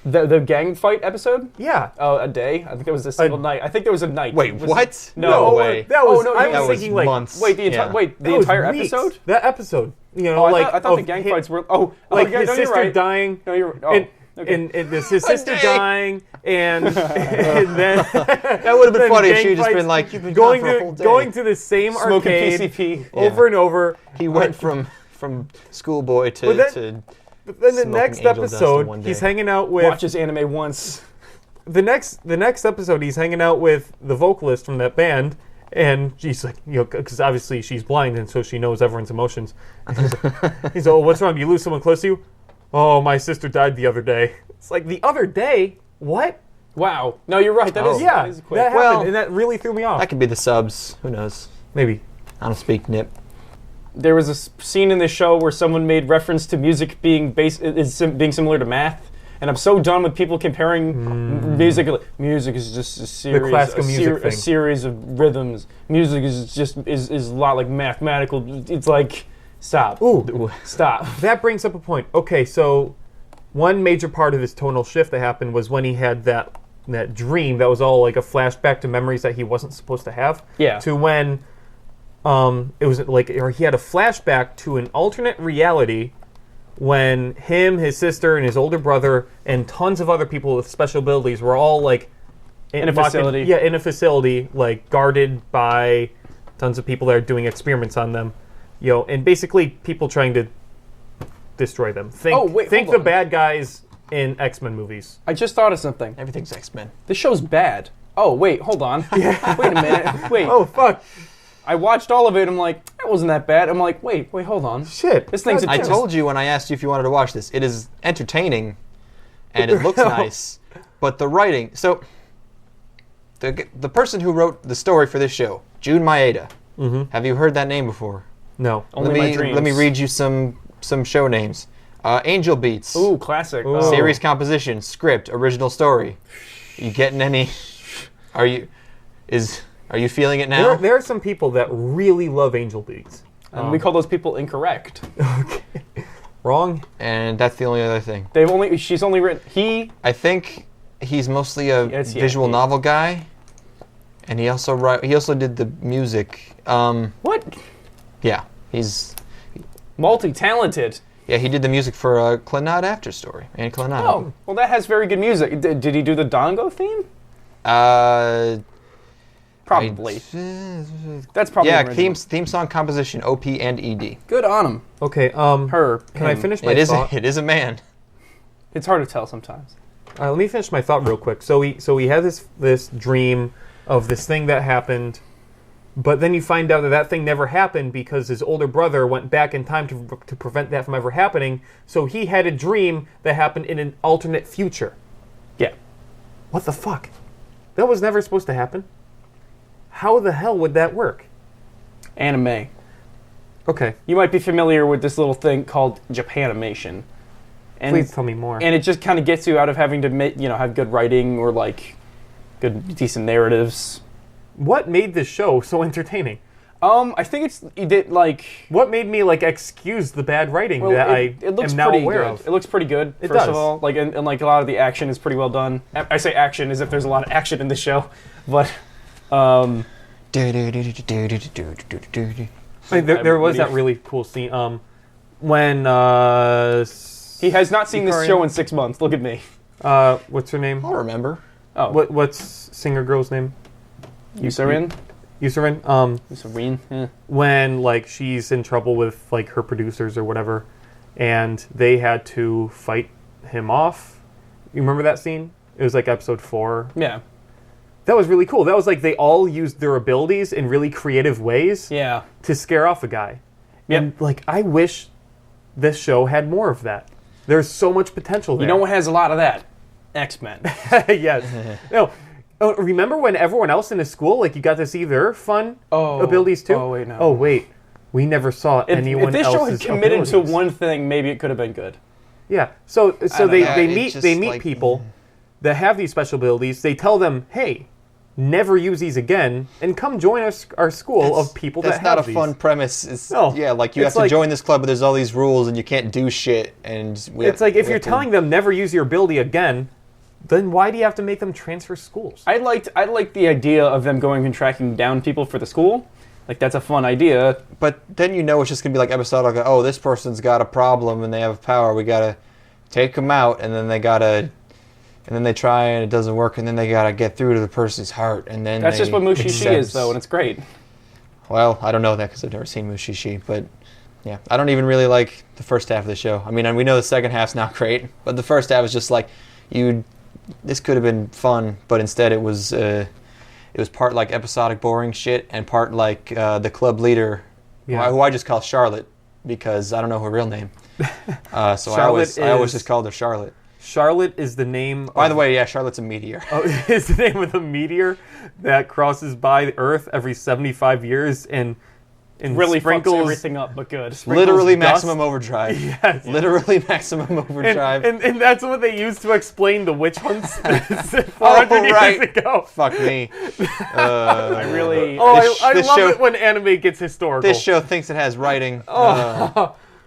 The gang fight episode? Yeah. Oh, a day? I think it was a single night. I think there was a night. Wait, Was what? it- No way. That was. no, I that was was thinking like months. Wait, the Yeah. entire weeks. episode? That episode. You know, Oh, like I thought the of gang him- fights were. like okay, his no, you're sister right. dying. No, you're. Oh, and, okay. and his sister day. dying, and then That would have been funny if she had just fights, been like, "You've been going gone for a whole day." going to the same Smoking arcade PCP. over and over. He went from schoolboy to. But then the smoking next angel dust in episode, one he's day. hanging out with Watches anime once. the next episode. He's hanging out with the vocalist from that band. And she's like, because obviously she's blind, and so she knows everyone's emotions. He's like, "Oh, what's wrong? You lose someone close to you?" "Oh, my sister died the other day." It's like, the other day? What? Wow. No, you're right. That is Yeah, that is quick. that happened, Well, and that really threw me off. That could be the subs. Who knows? Maybe. I don't speak nip. There was a scene in this show where someone made reference to music being being similar to math, and I'm so done with people comparing music. Music is just a series, classical music a thing. series of rhythms. Music is just is a lot like mathematical. It's like stop. Ooh, Stop. that brings up a point. Okay, so one major part of this tonal shift that happened was when he had that dream that was all like a flashback to memories that he wasn't supposed to have. Yeah. To when it was like, or he had a flashback to an alternate reality when him, his sister, and his older brother, and tons of other people with special abilities were all like In a facility. Yeah, in a facility, like guarded by tons of people that are doing experiments on them. And basically people trying to destroy them. Think hold the on. bad guys in X-Men movies. I just thought of something. Everything's X-Men. This show's bad. Oh wait, hold on. Wait a minute. Wait. Oh fuck! I watched all of it. I'm like, that wasn't that bad. I'm like, wait, hold on. Shit! This thing's. I told you when I asked you if you wanted to watch this. It is entertaining, and it looks nice, but the writing. So, the person who wrote the story for this show, Jun Maeda. Mm-hmm. Have you heard that name before? No. Only my dreams. Let me read you some show names. Angel Beats. Ooh, classic. Ooh. Series composition, script, original story. You getting any? Are you feeling it now? There are some people that really love Angel Beats. And we call those people incorrect. Wrong. And that's the only other thing. She's only written I think he's mostly a Yes, yeah, visual he- novel guy. And he also did the music. What? Yeah, he's Multi-talented. yeah he did the music for Clannad After Story and Clannad. Oh, well, that has very good music. Did he do the Dongo theme? Probably. That's probably yeah. original. Theme song composition, OP and ED. Good on him. Okay. Her. Can I him. finish my It is thought? it is a man. It's hard to tell sometimes. Let me finish my thought real quick. So he had this dream of this thing that happened, but then you find out that thing never happened because his older brother went back in time to prevent that from ever happening. So he had a dream that happened in an alternate future. Yeah. What the fuck? That was never supposed to happen. How the hell would that work? Anime. Okay. You might be familiar with this little thing called Japanimation. And, Please tell me more. And it just kind of gets you out of having to have good writing or like good decent narratives. What made this show so entertaining? I think What made me excuse the bad writing it looks am now pretty aware good. of? It looks pretty good. It first does. of all, and a lot of the action is pretty well done. I say action as if there's a lot of action in the show, but There was that really cool scene. When he has not seen this show in 6 months. Look at me. What's her name? I'll remember. Oh, What's singer girl's name? Yusarin? Yusarin. Yusarin. Yeah. When she's in trouble with her producers or whatever, and they had to fight him off. You remember that scene? It was episode 4. Yeah. That was really cool. That was they all used their abilities in really creative ways. Yeah. To scare off a guy. Yep. And I wish this show had more of that. There's so much potential there. You know what has a lot of that? X-Men. Yes. No. Oh, remember when everyone else in the school, you got to see their fun abilities too? Oh, wait, no. Oh, wait. We never saw anyone else's If this show had committed abilities. to one thing, maybe it could have been good. Yeah. So don't they know. meet people that have these special abilities. They tell them, hey, never use these again, and come join our school of people that have these. That's not a fun premise. You have to join this club, but there's all these rules, and you can't do shit. And if you're telling them never use your ability again, then why do you have to make them transfer schools? I liked the idea of them going and tracking down people for the school. That's a fun idea. But then it's just gonna be episodic. Oh, this person's got a problem and they have power. We gotta take them out, and then they try and it doesn't work, and then they gotta get through to the person's heart, and then that's just what Mushishi is, though, and it's great. Well, I don't know that because I've never seen Mushishi, but yeah, I don't even really like the first half of the show. I mean, we know the second half's not great, but the first half is just this could have been fun, but instead it was part episodic boring shit and part the club leader, who I just call Charlotte because I don't know her real name. So I always just called her Charlotte. Charlotte is the name. By the way, yeah, Charlotte's a meteor. Is the name of the meteor that crosses by the Earth every 75 years and really sprinkles fucks everything up, but good. Literally dust. maximum overdrive. Yes. Literally maximum overdrive. And that's what they used to explain the witch hunts 400 years ago. Fuck me. I really... I love it when anime gets historical. This show thinks it has writing.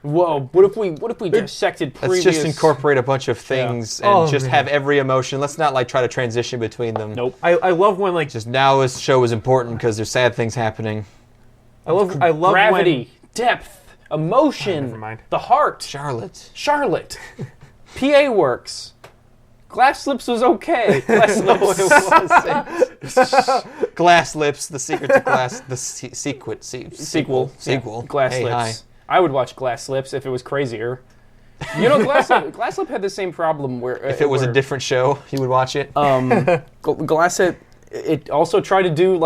Whoa, what if we dissected previous... Let's just incorporate a bunch of things and have every emotion. Let's not try to transition between them. Nope. I love when just now this show is important because there's sad things happening. I love gravity, depth, emotion, never mind. The heart. Charlotte. PA works. Glass Lips was okay. Glass Lips. Glass Lips, the secret to glass, the sequel. Glass Lips. Hi. I would watch Glass Lips if it was crazier. Glass Lip had the same problem where if it was a different show, you would watch it. Glass Lip, it also tried to do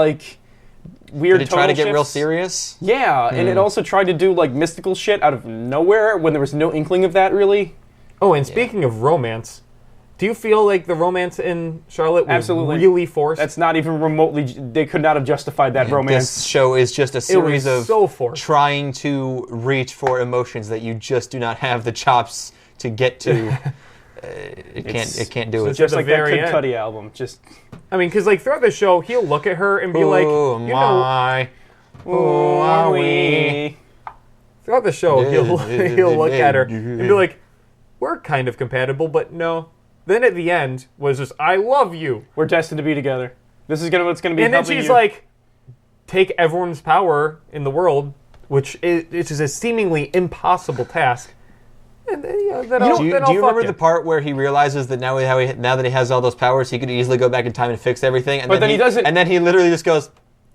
weird. Did it try to get shifts. real serious? Yeah, and it also tried to do mystical shit out of nowhere when there was no inkling of that really. Oh, and speaking of romance, do you feel like the romance in Charlotte was Absolutely. really forced? That's not even remotely. They could not have justified that romance. This show is just a series of so forced. trying to reach for emotions that you just do not have the chops to get to. It can't do it. Just like that very Kid end. Cudi album. Just because throughout the show, he'll look at her and be like, Who are we? Throughout the show, he'll look at her and be like, we're kind of compatible, but no. Then at the end was just, I love you. we're destined to be together. This is what's gonna be. And then she's like, take everyone's power in the world, which is a seemingly impossible task. And then, do you remember the part where he realizes that now that he has all those powers, he could easily go back in time and fix everything? And but then he doesn't. And then he literally just goes,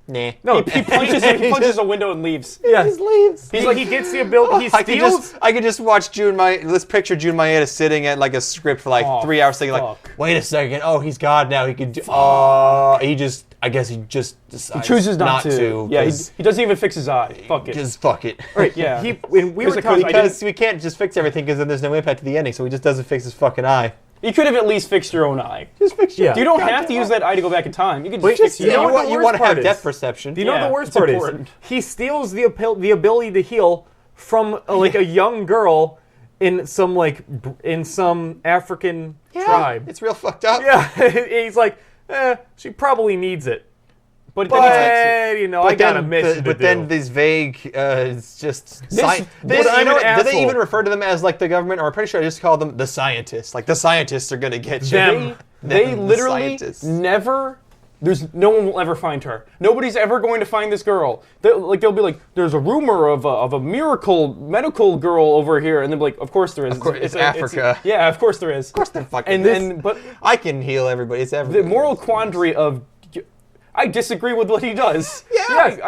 nah. No, he punches a window and leaves. Yeah. He just leaves. He's like, he gets the ability. He steals. I could just watch let's picture June Maeda sitting at like a script for like 3 hours thinking like, wait a second, oh, he's God now. He could do, I guess he just decides he chooses not to. Yeah, he doesn't even fix his eye. Fuck it. Just fuck it. Right, yeah. We were talking because we can't just fix everything because then there's no impact to the ending, so he just doesn't fix his fucking eye. You could have at least fixed your own eye. Just fix your Yeah. You don't have to use that eye to go back in time. You can just fix you your know eye. what the You worst want to part have is? depth perception. Do you know what Yeah, the worst it's part important. is? He steals the ability to heal from a young girl in some African tribe. It's real fucked up. Yeah, he's like, she probably needs it. But But, then I got a mission to But do. then these vague, it's just... I'm an do they asshole. even refer to them as like the government? Or I'm pretty sure I just call them the scientists. Like the scientists are going to get you. Them. they The literally scientists. never. No one will ever find her. Nobody's ever going to find this girl. They'll be like, there's a rumor of a miracle medical girl over here, and they'll be like, of course there is. Of course, it's Africa. Yeah, of course there is. Of course they're fucking... But I can heal everybody. It's everybody. the moral quandary of, I disagree with what he does. Yes.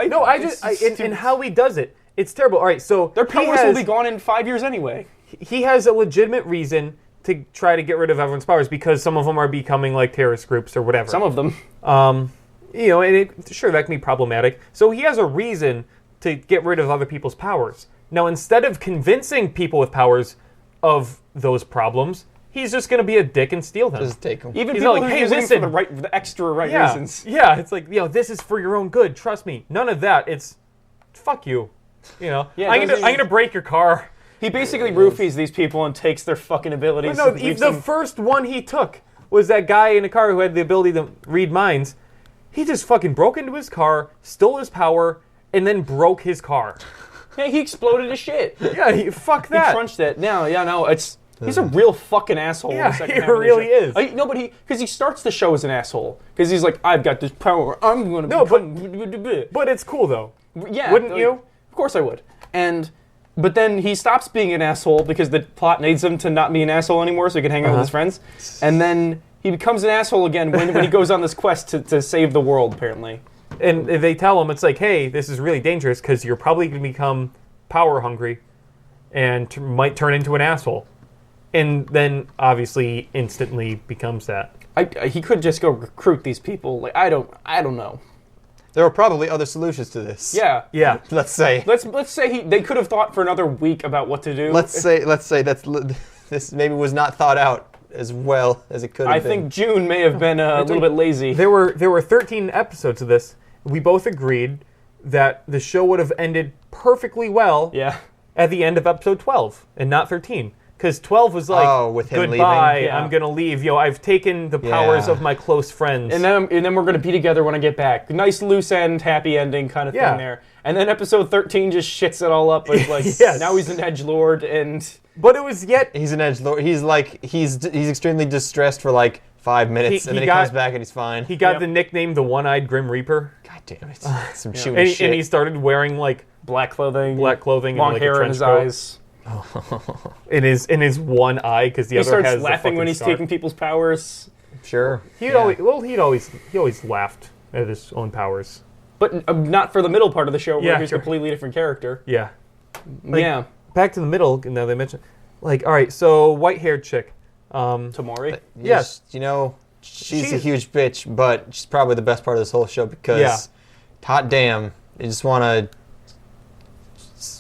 And how he does it, it's terrible. All right, so Their powers will be gone in 5 years anyway. he has a legitimate reason to try to get rid of everyone's powers because some of them are becoming like terrorist groups or whatever. Some of them. And sure, that can be problematic. So he has a reason to get rid of other people's powers. Now, instead of convincing people with powers of those problems, he's just going to be a dick and steal them. Just take them. Even He's people like, who hey, use it listen. for the extra reasons. Yeah, it's like, this is for your own good. Trust me. None of that. It's, fuck you. Yeah, I'm gonna break your car. He basically roofies these people and takes their fucking abilities. No, and leaves the them- first one he took was that guy in a car who had the ability to read minds. He just fucking broke into his car, stole his power, and then broke his car. Yeah, he exploded his shit. Yeah, fuck He that. crunched it. He's a real fucking asshole. in the Yeah, second he half of the really show. is. Because he starts the show as an asshole. Because he's like, I've got this power. I'm going to become... But it's cool though. Yeah. Wouldn't you? Of course I would. But then he stops being an asshole because the plot needs him to not be an asshole anymore so he can hang out with his friends. And then he becomes an asshole again when he goes on this quest to save the world, apparently. And they tell him, it's like, hey, this is really dangerous because you're probably going to become power hungry and might turn into an asshole. And then, obviously, instantly becomes that. He could just go recruit these people. Like I don't know. There are probably other solutions to this. Yeah. Yeah. Let's say. Let's say they could have thought for another week about what to do. Let's say this maybe was not thought out as well as it could have been. I think June may have been a little bit lazy. There were 13 episodes of this. We both agreed that the show would have ended perfectly well Yeah. at the end of episode 12 and not 13. Because 12 was like, with him goodbye, leaving? Yeah. I'm going to leave. I've taken the powers Yeah. of my close friends. And then we're going to be together when I get back. Nice loose end, happy ending kind of Yeah. thing there. And then episode 13 just shits it all up. With like Yes. now he's an edgelord and But it was yet... He's an edgelord. He's like he's extremely distressed for like 5 minutes, and then he comes back and he's fine. He got Yep. the nickname the One-Eyed Grim Reaper. God damn it! Some shooting And, shit. and he started wearing like black clothing, and long like hair a in his trench coat. eyes. in his one eye because the He other starts has laughing the when he's scar. taking people's powers. Sure. He always laughed at his own powers. But not for the middle part of the show where Yeah, he's sure. a completely different character. Yeah. Like, yeah. Back to the middle. Now they mentioned, like, all right, so white-haired chick. Tamori. Yes. You know, she's a huge bitch, but she's probably the best part of this whole show because, Yeah. hot damn, you just want to.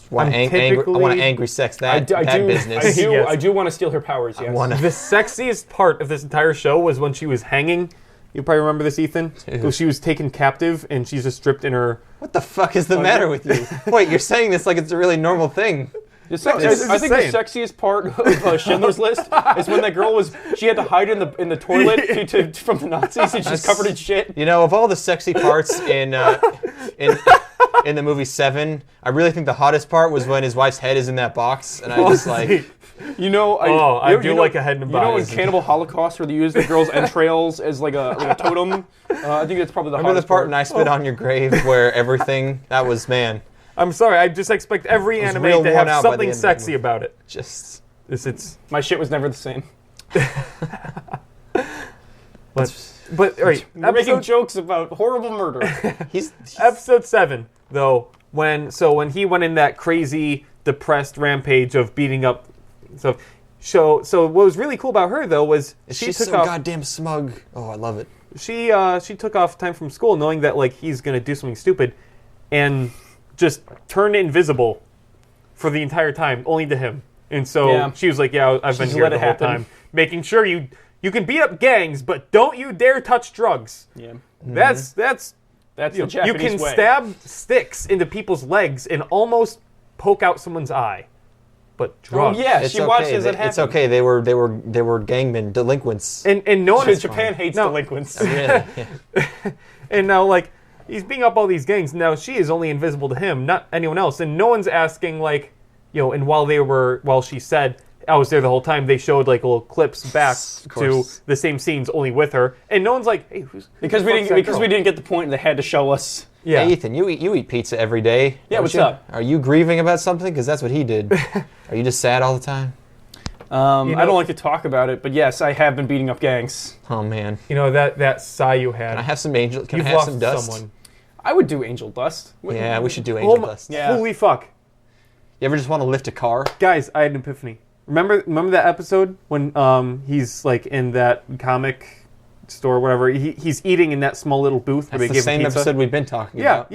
I want to angry sex that business. Yes. I do want to steal her powers, yes. The sexiest part of this entire show was when she was hanging. You probably remember this, Ethan? So she was taken captive and she's just stripped in her... What the fuck is the matter with you? Wait, you're saying this like it's a really normal thing. I just think saying. the sexiest part of Schindler's List is when that girl she had to hide in the toilet from the Nazis and she's covered in shit. You know, of all the sexy parts in in the movie Seven. I really think the hottest part was when his wife's head is in that box, and I was like, You know, I do like a head and You know, in bodies. Cannibal Holocaust, where they use the girl's entrails as like a totem. I think that's probably the remember the hottest part in I Spit on Your Grave where everything that was man, I'm sorry. I just expect every was anime real to worn have out by the something end of the sexy movie. about it. just It's My shit was never the same. but all right. We're making jokes about horrible murder. he's Episode 7, though, when he went in that crazy, depressed rampage of beating up stuff. So what was really cool about her, though, was she she's took so off. goddamn smug. Oh, I love it. She took off time from school, knowing that like he's gonna do something stupid, and just turned invisible for the entire time, only to him. And so she was like, "Yeah, I've been Just here let the it whole happen. time, making sure you can beat up gangs, but don't you dare touch drugs." Yeah, That's that's the you Japanese can way. stab sticks into people's legs and almost poke out someone's eye, but drugs. Oh yeah, It's she okay. watches it happen. It's okay. They were gangmen, delinquents. And no one Japan hates No. delinquents. Really? Yeah. And now, like, he's beating up all these gangs. Now, she is only invisible to him, not anyone else. And no one's asking, like, and while she said, I was there the whole time, they showed, like, little clips back to course. the same scenes, only with her. And no one's like, hey, who's Because we didn't get the point. They had to show us. Yeah. Hey, Ethan, you eat pizza every day. Yeah, don't what's you? up? Are you grieving about something? Because that's what he did. Are you just sad all the time? I don't like to talk about it, but yes, I have been beating up gangs. Oh man. You know, that sigh you had. Can I have some angel? Can You've I have lost some dust? someone. I would do angel dust. Yeah, we should do angel dust. Yeah. Holy fuck. You ever just want to lift a car? Guys, I had an epiphany. Remember that episode when he's like in that comic store or whatever? He's eating in that small little booth where That's they the give same him pizza. episode we've been talking Yeah, about.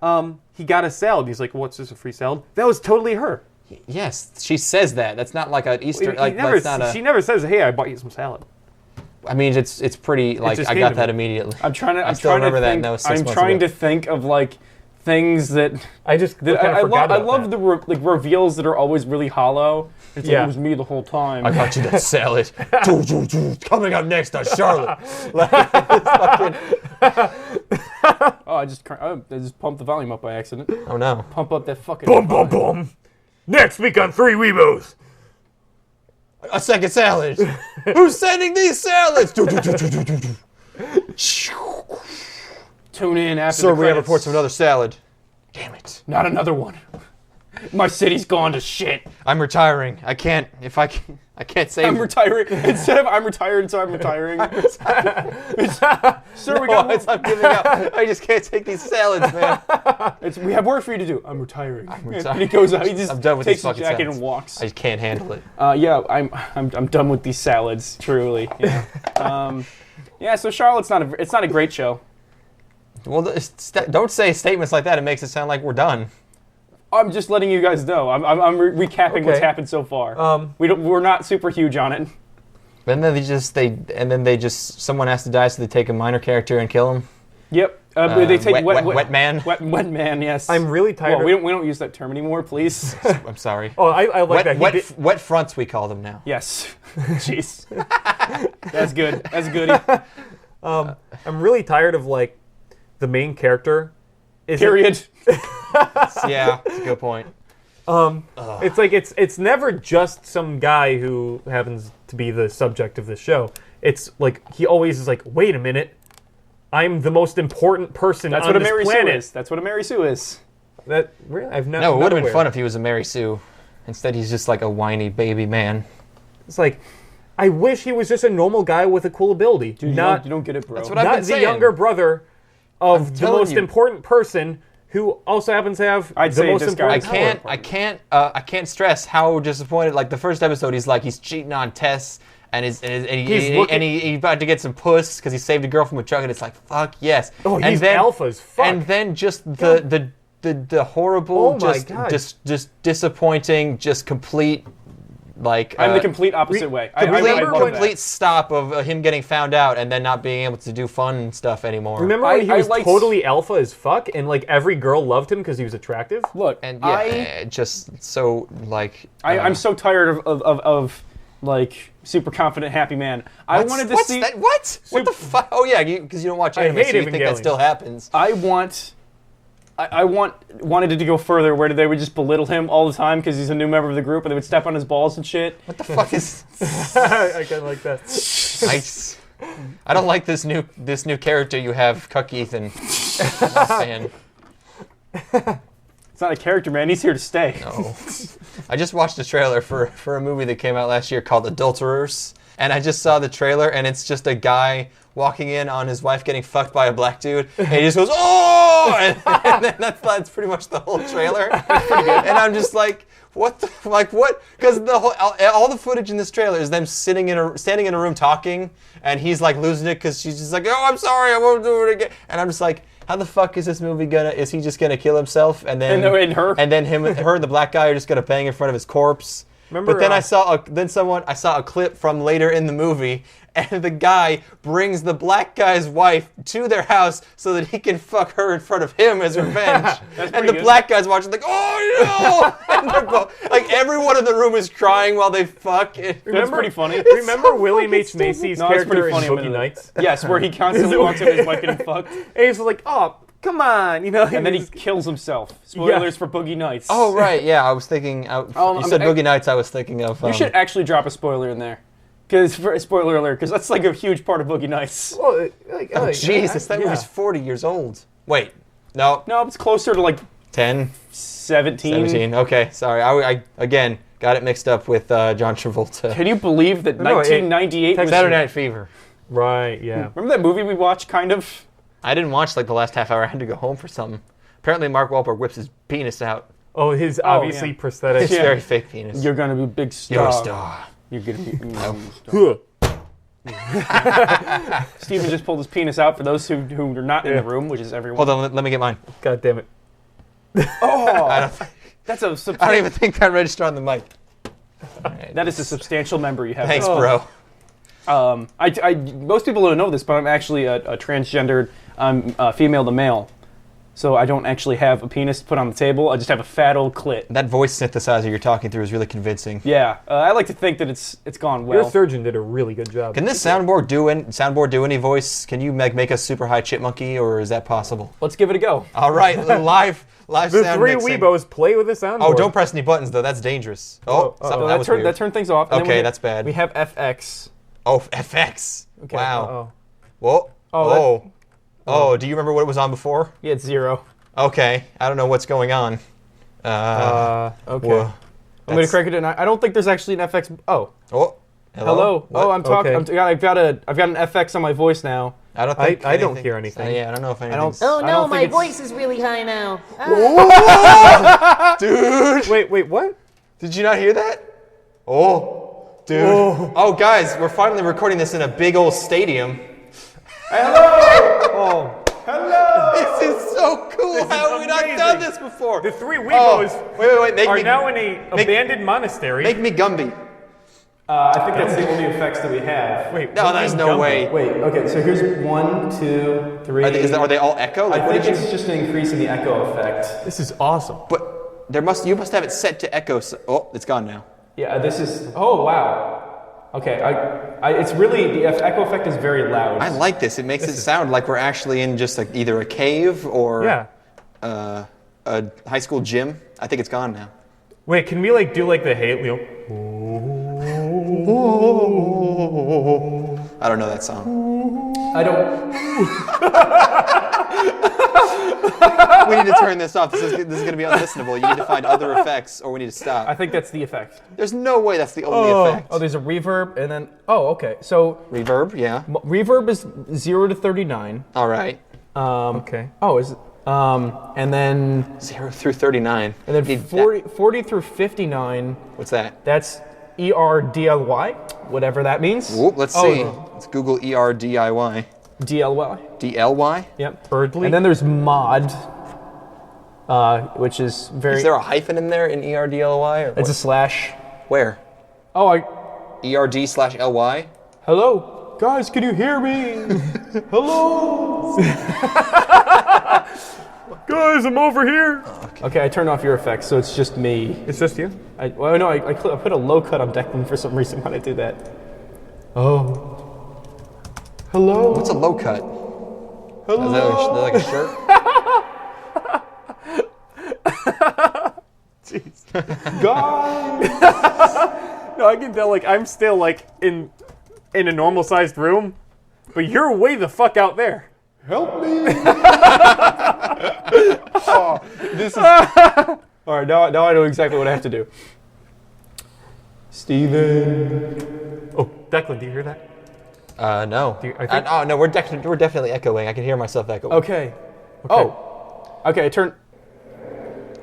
yeah. He got a salad. He's like, "What's this? A free salad?" That was totally her. Yes, she says that. That's not like an Easter. She never says, "Hey, I bought you some salad." I mean, it's pretty. Like just I came got to that me. immediately. I'm trying to. I still remember that. And that was 6 I'm months trying ago. to think of like things that I just that kind of forgot I about love that. the reveals that are always really hollow. It's like Yeah. it was me the whole time. I got you that salad. Coming up next on Charlotte. Oh, I just pumped the volume up by accident. Oh no. Pump up that fucking. Boom, boom, boom. Next week on 3 Aweebos. A second salad. Who's sending these salads? Tune in after Sir, the we have credits. reports of another salad. Damn it. Not another one. My city's gone to shit. I'm retiring. I can't. I can't save. I'm retiring. Instead of I'm retired, so I'm retiring. Sir, we got. I'm giving up. I just can't take these salads, man. We have work for you to do. I'm retiring. retiring. And he goes out. He just I'm done with takes these his fucking jacket salads. and walks. I just can't handle it. Yeah, I'm done with these salads. Truly. Yeah. Yeah. So Charlotte's it's not a great show. Well, don't say statements like that. It makes it sound like we're done. I'm just letting you guys know. I'm recapping what's Okay. happened so far. We're not super huge on it. And then they just someone has to die, so they take a minor character and kill him. Yep. They take wet man. Wet man. Yes. I'm really tired. Well, we don't use that term anymore, please. I'm sorry. Oh, I like that. Wet fronts we call them now. Yes. Jeez. That's good. That's good. I'm really tired of like the main character. Period. Yeah, that's a good point. It's like it's never just some guy who happens to be the subject of this show. It's like he always is like, wait a minute, I'm the most important person That's on what a this Mary Sue planet. is. That's what a Mary Sue is. That really, I've not. No, it not would have been aware. fun if he was a Mary Sue. Instead, he's just like a whiny baby man. It's like, I wish he was just a normal guy with a cool ability, Dude, not you don't get it, bro. That's what I've not been the saying. younger brother of the telling most you. important person who also happens to have I'd the say most this guy- important I power. can't stress how disappointed. Like the first episode, he's cheating on Tess, and he's about to get some puss because he saved a girl from a truck, and it's like fuck yes. Oh, and he's alpha as fuck. And then just the horrible, Oh my God. just disappointing, just complete. Like I'm the complete opposite way. I love complete that. stop of him getting found out and then not being able to do fun stuff anymore. Remember when he I was liked- totally alpha as fuck, and like every girl loved him because he was attractive? Look, And yeah, just so like I'm so tired of like super confident happy man. I wanted to see. What the fuck? Oh yeah, because you don't watch I anime, hate so you think that Evangelion. still happens. I want I wanted it to go further, where they would just belittle him all the time because he's a new member of the group, and they would step on his balls and shit. What the fuck is? I kind of like that. Nice. I don't like this new character you have, Cuck Ethan. Fan. It's not a character, man. He's here to stay. No. I just watched a trailer for a movie that came out last year called Adulterers, and I just saw the trailer, and it's just a guy walking in on his wife getting fucked by a black dude, and he just goes, "Oh!" and then that's pretty much the whole trailer. And I'm just like, what? What? Because all the footage in this trailer is them standing in a room talking, and he's like losing it because she's just like, "Oh, I'm sorry, I won't do it again." And I'm just like, how the fuck is this movie gonna? Is he just gonna kill himself and then her and then her and the black guy are just gonna bang in front of his corpse? Remember, but then I saw a clip from later in the movie, and the guy brings the black guy's wife to their house so that he can fuck her in front of him as revenge. And the black guy's watching like, "Oh no!" And they're both, like everyone in the room is crying while they fuck. That's pretty funny. Remember William H. Macy's character in Boogie Nights? Yes, where he constantly walks up his wife getting fucked. And he's like, "Oh, come on," you know. And then he kills himself. Spoilers for Boogie Nights. Oh right, yeah. I was thinking. You said Boogie Nights. I was thinking of. You should actually drop a spoiler in there. Spoiler alert, because that's like a huge part of Boogie Nights. Well, Jesus, that movie's 40 years old. Wait, no. No, it's closer to like 10? 17. 17, okay, sorry. I again, got it mixed up with John Travolta. Can you believe that 1998 was... Saturday Night Fever. Right, yeah. Remember that movie we watched, kind of? I didn't watch like the last half hour. I had to go home for something. Apparently Mark Wahlberg whips his penis out. Oh, his obviously prosthetic. It's very fake penis. You're going to be a big star. You're a star. You're going to be... Steven just pulled his penis out for those who are not in the room, which is everyone. Hold on, let me get mine. God damn it. Oh! That's a I don't even think that registered on the mic. Right. That is a substantial member you have. Thanks, bro. Most people don't know this, but I'm actually a transgendered female to male. So I don't actually have a penis to put on the table. I just have a fat old clit. That voice synthesizer you're talking through is really convincing. Yeah, I like to think that it's gone well. Your surgeon did a really good job. Can this soundboard do any voice? Can you make a super high chipmunky, or is that possible? Let's give it a go. All right, live the sound three mixing. Aweebos play with the soundboard. Oh, don't press any buttons though. That's dangerous. That turned things off. And Okay, that's bad. We have FX. Oh, FX. Okay. Wow. Whoa. Oh, do you remember what it was on before? Yeah, it's 0. Okay, I don't know what's going on. Okay. Whoa. I'm going to correct it, and I don't think there's actually an FX. Oh. Oh. Hello. What? Oh, I'm talking. Okay. I've got an FX on my voice now. I don't think I don't hear anything. Yeah, I don't know if anything. Oh no, my voice is really high now. Dude. Wait, what? Did you not hear that? Oh, dude. Oh, guys, we're finally recording this in a big old stadium. Hello. This is so cool. How have we not done this before? The three Aweebos wait. now in a abandoned monastery. Make me Gumby. I think that's the only effects that we have. Wait, No, there's no way. Wait, okay, so here's 1, 2, 3. Are they all echo? Like, I think it's just an increase in the echo effect. This is awesome. But you must have it set to echo. Oh, it's gone now. Yeah, this is. Oh wow. Okay, it's really the echo effect is very loud. I like this. It makes it sound like we're actually in just like either a cave or a high school gym. I think it's gone now. Wait, can we do the Halo? I don't know that song. I don't. We need to turn this off. This is going to be unlistenable. You need to find other effects, or we need to stop. I think that's the effect. There's no way that's the only effect. Oh, there's a reverb, and then okay. So reverb, yeah. Reverb is 0 to 39. All right. Okay. Oh, is it? And then 0 through 39. And then 40 through 59. What's that? That's ERDLY, whatever that means. Whoop, let's see. Let's Google ERDIY. DLY. DLY? Yep. Birdly. And then there's mod, which is very... Is there a hyphen in there in ERDLY? Or it's a slash. Where? Oh, ERD/LY? Hello? Guys, can you hear me? Hello? Guys, I'm over here. Okay, I turned off your effects, so it's just me. It's just you? I put a low cut on Declan for some reason when I did that. Oh. Hello? What's a low cut? Hello? Is that like a shirt? Jeez. Guys! No, I can tell, like, I'm still, like, in a normal-sized room, but you're way the fuck out there. Help me! Oh, this is... All right, now I know exactly what I have to do. Steven. Oh, Declan, do you hear that? No. I think- No, we're definitely echoing. I can hear myself echoing. Okay. Oh. Okay, turn...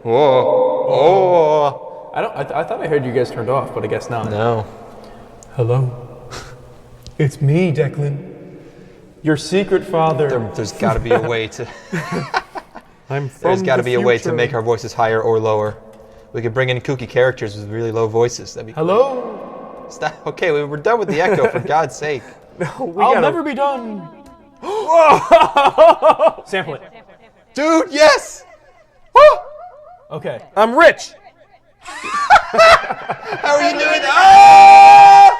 Whoa. Oh. I thought I heard you guys turned off, but I guess not. No. Hello. It's me, Declan. Your secret father. There's got to be a way to. I'm from There's got to the be a way to future. make our voices higher or lower. We could bring in kooky characters with really low voices. That'd be Hello. cool. Stop. Okay, we're done with the echo. For God's sake. I'll never be done. Sample it. Dude, yes. Okay. I'm rich. How are you doing? Ah!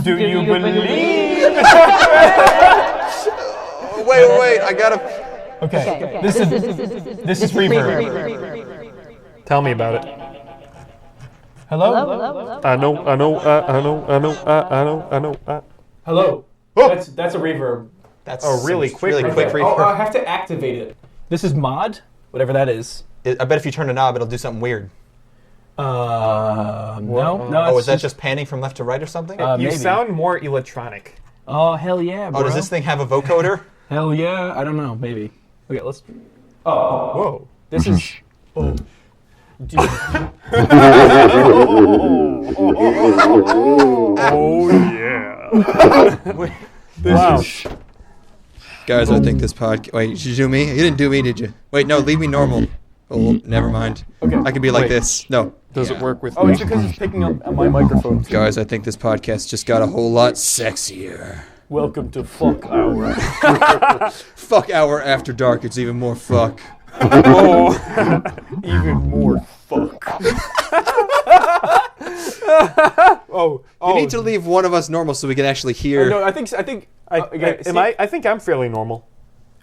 Do you believe? Wait. I gotta. Okay. This is reverb. Tell me about it. Hello. I know. Hello. That's a reverb. That's a really quick reverb. Oh, I have to activate it. This is mod, whatever that is. I bet if you turn a knob, it'll do something weird. No. Oh, is that just panning from left to right or something? You Maybe. sound more electronic. Oh, hell yeah, bro. Oh, does this thing have a vocoder? Hell yeah. I don't know. Maybe. Okay, let's... Oh. Whoa. This is... Oh. Oh yeah. Wow. Guys, I think this podcast. Wait, did you do me? You didn't do me, did you? Wait, no, leave me normal. Oh, never mind. Okay. I can be like Wait. this. No. Does it work with Oh, me? it's because it's picking up on my microphone. Guys, I think this podcast just got a whole lot sexier. Welcome to Fuck Hour. Fuck hour after dark. It's even more fuck. Oh. Even more fuck. You need to leave one of us normal so we can actually hear. No, I think. I think I'm fairly normal.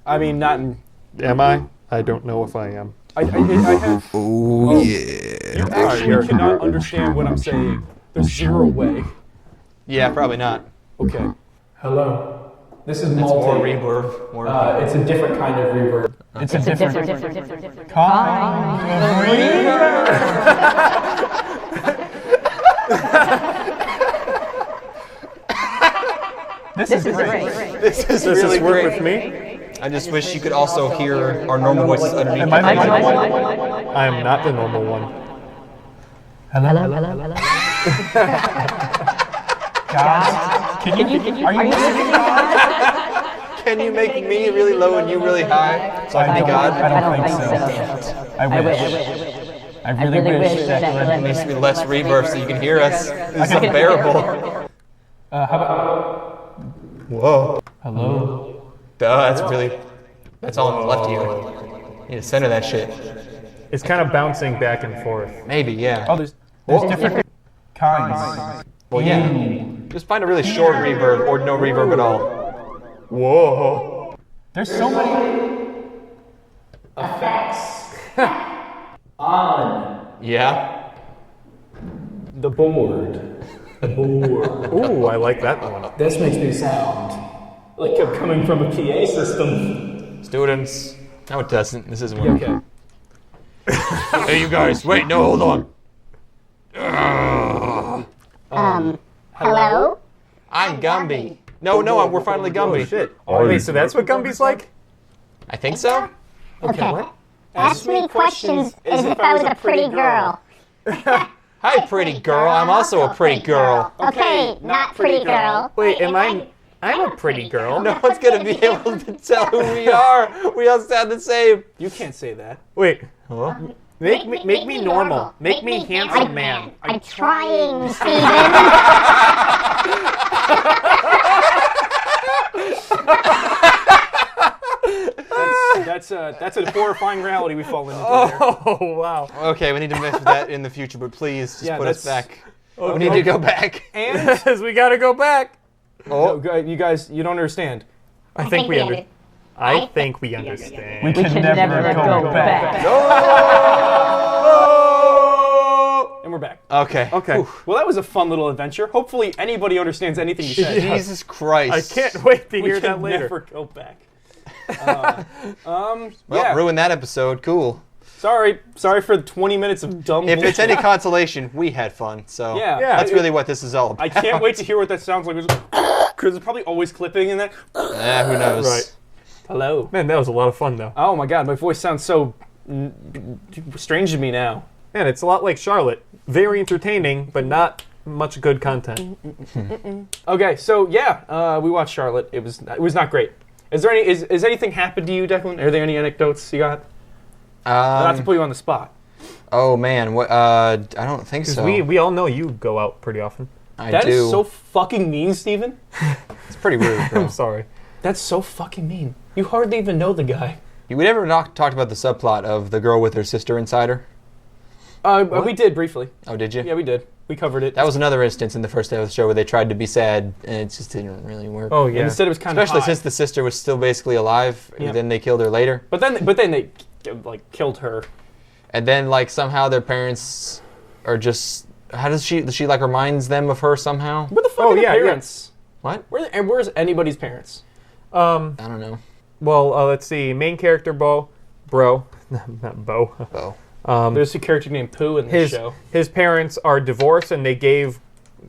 I mean, not in. Am I? I don't know if I am. I have. Oh, yeah. You actually cannot understand what I'm saying. There's zero way. Yeah, probably not. Okay. Hello. This is More multi. reverb. More It's a different kind of reverb. It's a different kind of reverb. This is great. This is Does really this work great. with me? I just wish you could also hear our normal voices underneath. Am I the normal one? I am not the normal one. Hello. Guys, are you listening? Can you make me really low and you really high? So I can be God? I don't think so. I wish. I really wish that There needs to be less reverb so you can hear us. This is unbearable. How about... Whoa. Hello? Duh, that's all on the left here. You need to center that shit. It's kind of bouncing back and forth. Maybe, yeah. Oh, there's different kinds. Well, yeah. Just find a really short reverb or no reverb at all. Whoa. There's so many effects on Yeah? the board. Ooh, I like that one. This makes me sound like I'm coming from a PA system. Students. No, it doesn't. This isn't working. Okay. Hey, you guys. Wait, no, hold on. Hello? I'm Gumby. No, we're finally Gumby. Oh shit. Wait, so that's what Gumby's like? I think so? Okay. Ask me questions as if I was a pretty girl. Hi, pretty girl. I'm also a pretty girl. Okay, not pretty girl. Wait, I'm a pretty girl. No one's gonna be able to tell who we are. We all sound the same. You can't say that. Wait, Huh? make me normal. Make me handsome man. I'm trying, Steven. That's a horrifying reality we've fallen into. Oh wow. Okay, we need to mess with that in the future, but please just Yeah, put us that's- back. We need to go back. And Yes, we gotta go back. You guys, you don't understand. I think we understand. I think we understand. We can never go back. And we're back. Okay. Well, that was a fun little adventure. Hopefully, anybody understands anything you said. Jesus Christ. I can't wait to hear We that can later. never go back. Well, yeah. ruined that episode. Cool. Sorry for the 20 minutes of dumb. If it's bullshit. any consolation, we had fun. So Yeah. that's really what this is all about. I can't wait to hear what that sounds like. Because it's probably always clipping in that. Who knows? Right. Hello. Man, that was a lot of fun, though. Oh my God, my voice sounds so strange to me now. Man, it's a lot like Charlotte. Very entertaining, but not much good content. Okay, so yeah, we watched Charlotte. It was not great. Is there any is anything happened to you, Declan? Are there any anecdotes you got? Not to put you on the spot. Oh man, what? I don't think so. We all know you go out pretty often. That is so fucking mean, Steven. It's pretty rude, bro. I'm sorry. That's so fucking mean. You hardly even know the guy. We never talked about the subplot of the girl with her sister inside her. We did briefly. Oh, did you? Yeah, we did. We covered it. That was another instance in the first day of the show where they tried to be sad, and it just didn't really work. Oh And yeah. instead, it was kind of Especially since the sister was still basically alive, Yeah. and then they killed her later. But then they like killed her. And then like somehow their parents are just. How does she like reminds them of her somehow? Where the fuck are the parents? What? Where's anybody's parents? I don't know. Well, let's see. Main character Bro, not Bo. Oh. There's a character named Pooh in this show. His parents are divorced, and they gave